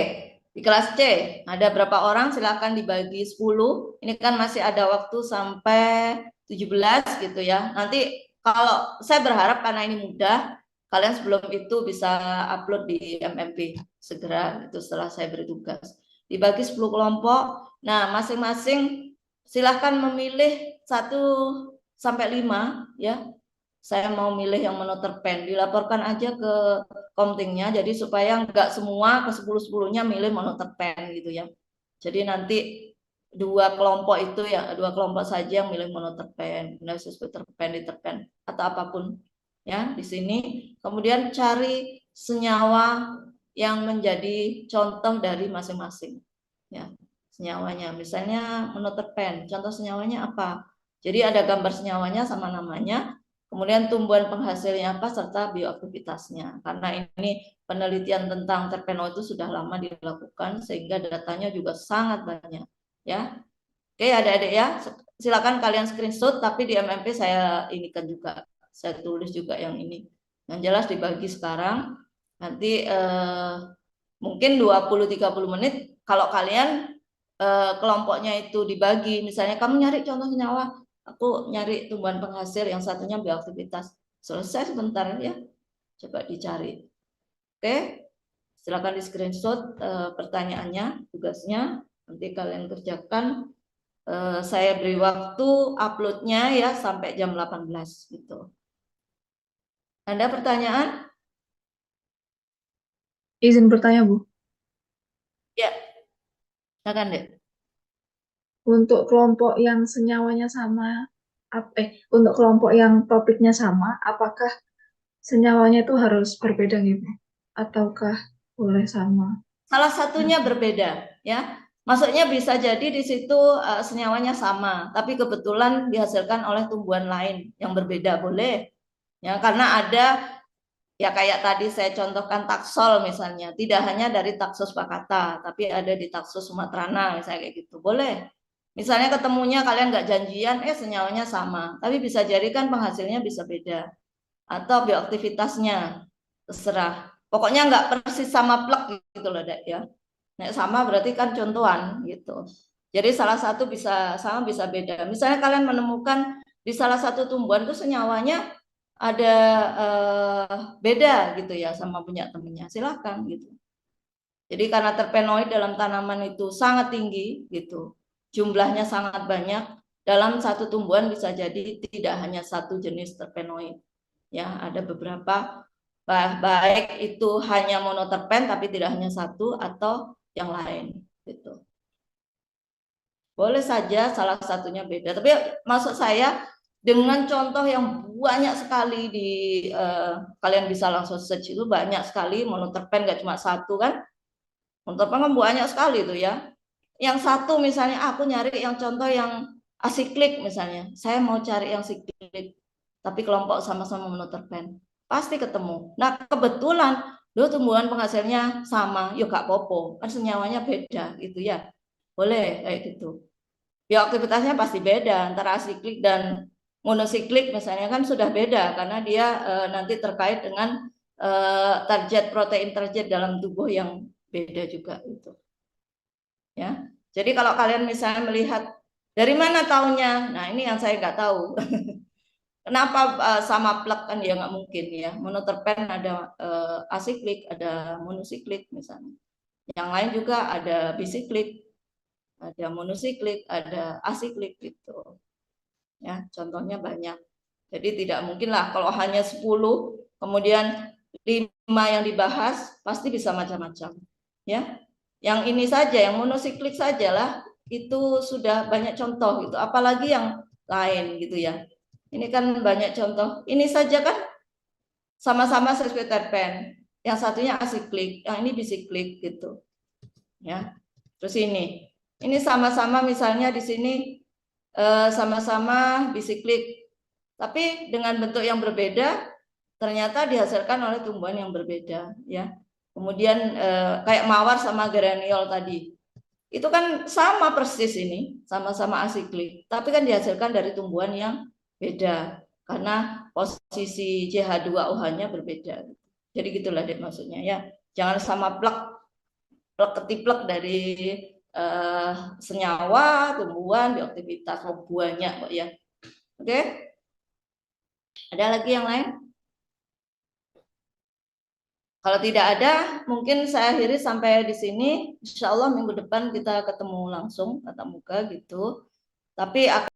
Speaker 1: di kelas C ada berapa orang? Silakan dibagi 10. Ini kan masih ada waktu sampai 17 gitu ya. Nanti kalau saya berharap karena ini mudah, kalian sebelum itu bisa upload di MMP segera itu setelah saya beri tugas. Dibagi 10 kelompok. Nah, masing-masing silahkan memilih 1 sampai 5 ya. Saya mau milih yang monoterpen, dilaporkan aja ke komtingnya, jadi supaya nggak semua ke 10-10-nya milih monoterpen gitu ya. Jadi nanti 2 kelompok itu ya, 2 kelompok saja yang milih monoterpen, kemudian sesuai terpen, diterpen atau apapun ya di sini. Kemudian cari senyawa yang menjadi contoh dari masing-masing ya senyawanya. Misalnya monoterpen, contoh senyawanya apa? Jadi ada gambar senyawanya sama namanya. Kemudian tumbuhan penghasilnya apa serta bioaktivitasnya. Karena ini penelitian tentang terpenoid itu sudah lama dilakukan sehingga datanya juga sangat banyak ya. Oke, adik-adik ya, silakan kalian screenshot, tapi di MMP saya inikan juga, saya tulis juga yang ini. Yang jelas dibagi sekarang, nanti mungkin 20-30 menit kalau kalian kelompoknya itu dibagi, misalnya kamu nyari contoh senyawa, aku nyari tumbuhan penghasil, yang satunya bioaktivitas. Selesai sebentar ya, coba dicari. Oke, silakan di screenshot pertanyaannya, tugasnya, nanti kalian kerjakan. Saya beri waktu uploadnya ya sampai jam 18 gitu. Ada pertanyaan?
Speaker 2: Izin bertanya, Bu.
Speaker 1: Ya, silakan deh.
Speaker 2: Untuk kelompok yang senyawanya sama, untuk kelompok yang topiknya sama, apakah senyawanya itu harus berbeda gitu? Ataukah boleh sama?
Speaker 1: Salah satunya berbeda ya. Maksudnya bisa jadi di situ senyawanya sama, tapi kebetulan dihasilkan oleh tumbuhan lain yang berbeda, boleh. Ya, karena ada ya kayak tadi saya contohkan taksol misalnya, tidak hanya dari Taxus baccata, tapi ada di Taxus sumatrana misalnya kayak gitu, boleh. Misalnya ketemunya kalian nggak janjian, senyawanya sama, tapi bisa jadi kan penghasilnya bisa beda atau bioaktivitasnya terserah. Pokoknya nggak persis sama plek gitu loh, Dek ya. Nek sama berarti kan contohan gitu. Jadi salah satu bisa sama bisa beda. Misalnya kalian menemukan di salah satu tumbuhan itu senyawanya ada beda gitu ya sama punya temennya, silahkan gitu. Jadi karena terpenoid dalam tanaman itu sangat tinggi gitu, jumlahnya sangat banyak, dalam satu tumbuhan bisa jadi tidak hanya satu jenis terpenoid. Ya, ada beberapa, baik itu hanya monoterpen tapi tidak hanya satu atau yang lain gitu. Boleh saja salah satunya beda, tapi maksud saya dengan contoh yang banyak sekali di kalian bisa langsung search, itu banyak sekali monoterpen, nggak cuma satu kan. Monoterpen kan banyak sekali tuh ya. Yang satu misalnya aku nyari yang contoh yang asiklik misalnya, saya mau cari yang siklik tapi kelompok sama-sama monoterpen, pasti ketemu. Nah kebetulan dua tumbuhan penghasilnya sama, yuk gak popo, kan senyawanya beda gitu ya, boleh kayak gitu. Bioaktivitasnya pasti beda antara asiklik dan monosiklik misalnya, kan sudah beda karena dia nanti terkait dengan target protein target dalam tubuh yang beda juga itu. Ya, jadi kalau kalian misalnya melihat dari mana tahunnya, nah ini yang saya nggak tahu. Kenapa sama plek, kan ya nggak mungkin ya. Monoterpen ada asiklik, ada monosiklik misalnya. Yang lain juga ada bisiklik, ada monosiklik, ada asiklik gitu. Ya, contohnya banyak. Jadi tidak mungkin lah kalau hanya 10, kemudian 5 yang dibahas, pasti bisa macam-macam. Ya. Yang ini saja, yang monosiklik sajalah itu sudah banyak contoh gitu. Apalagi yang lain gitu ya. Ini kan banyak contoh. Ini saja kan sama-sama sesquiterpen. Yang satunya asiklik, yang ini bisiklik gitu. Ya. Terus ini sama-sama misalnya di sini sama-sama bisiklik, tapi dengan bentuk yang berbeda, ternyata dihasilkan oleh tumbuhan yang berbeda ya. Kemudian kayak mawar sama geraniol tadi, itu kan sama persis, ini sama-sama asiklik, tapi kan dihasilkan dari tumbuhan yang beda karena posisi CH2OH-nya berbeda. Jadi gitulah deh maksudnya ya. Jangan sama plek ketiplek dari senyawa, tumbuhan, bioaktivitas, banyak kok ya. Oke? Ada lagi yang lain? Kalau tidak ada, mungkin saya akhiri sampai di sini. Insya Allah minggu depan kita ketemu langsung tatap muka gitu. Tapi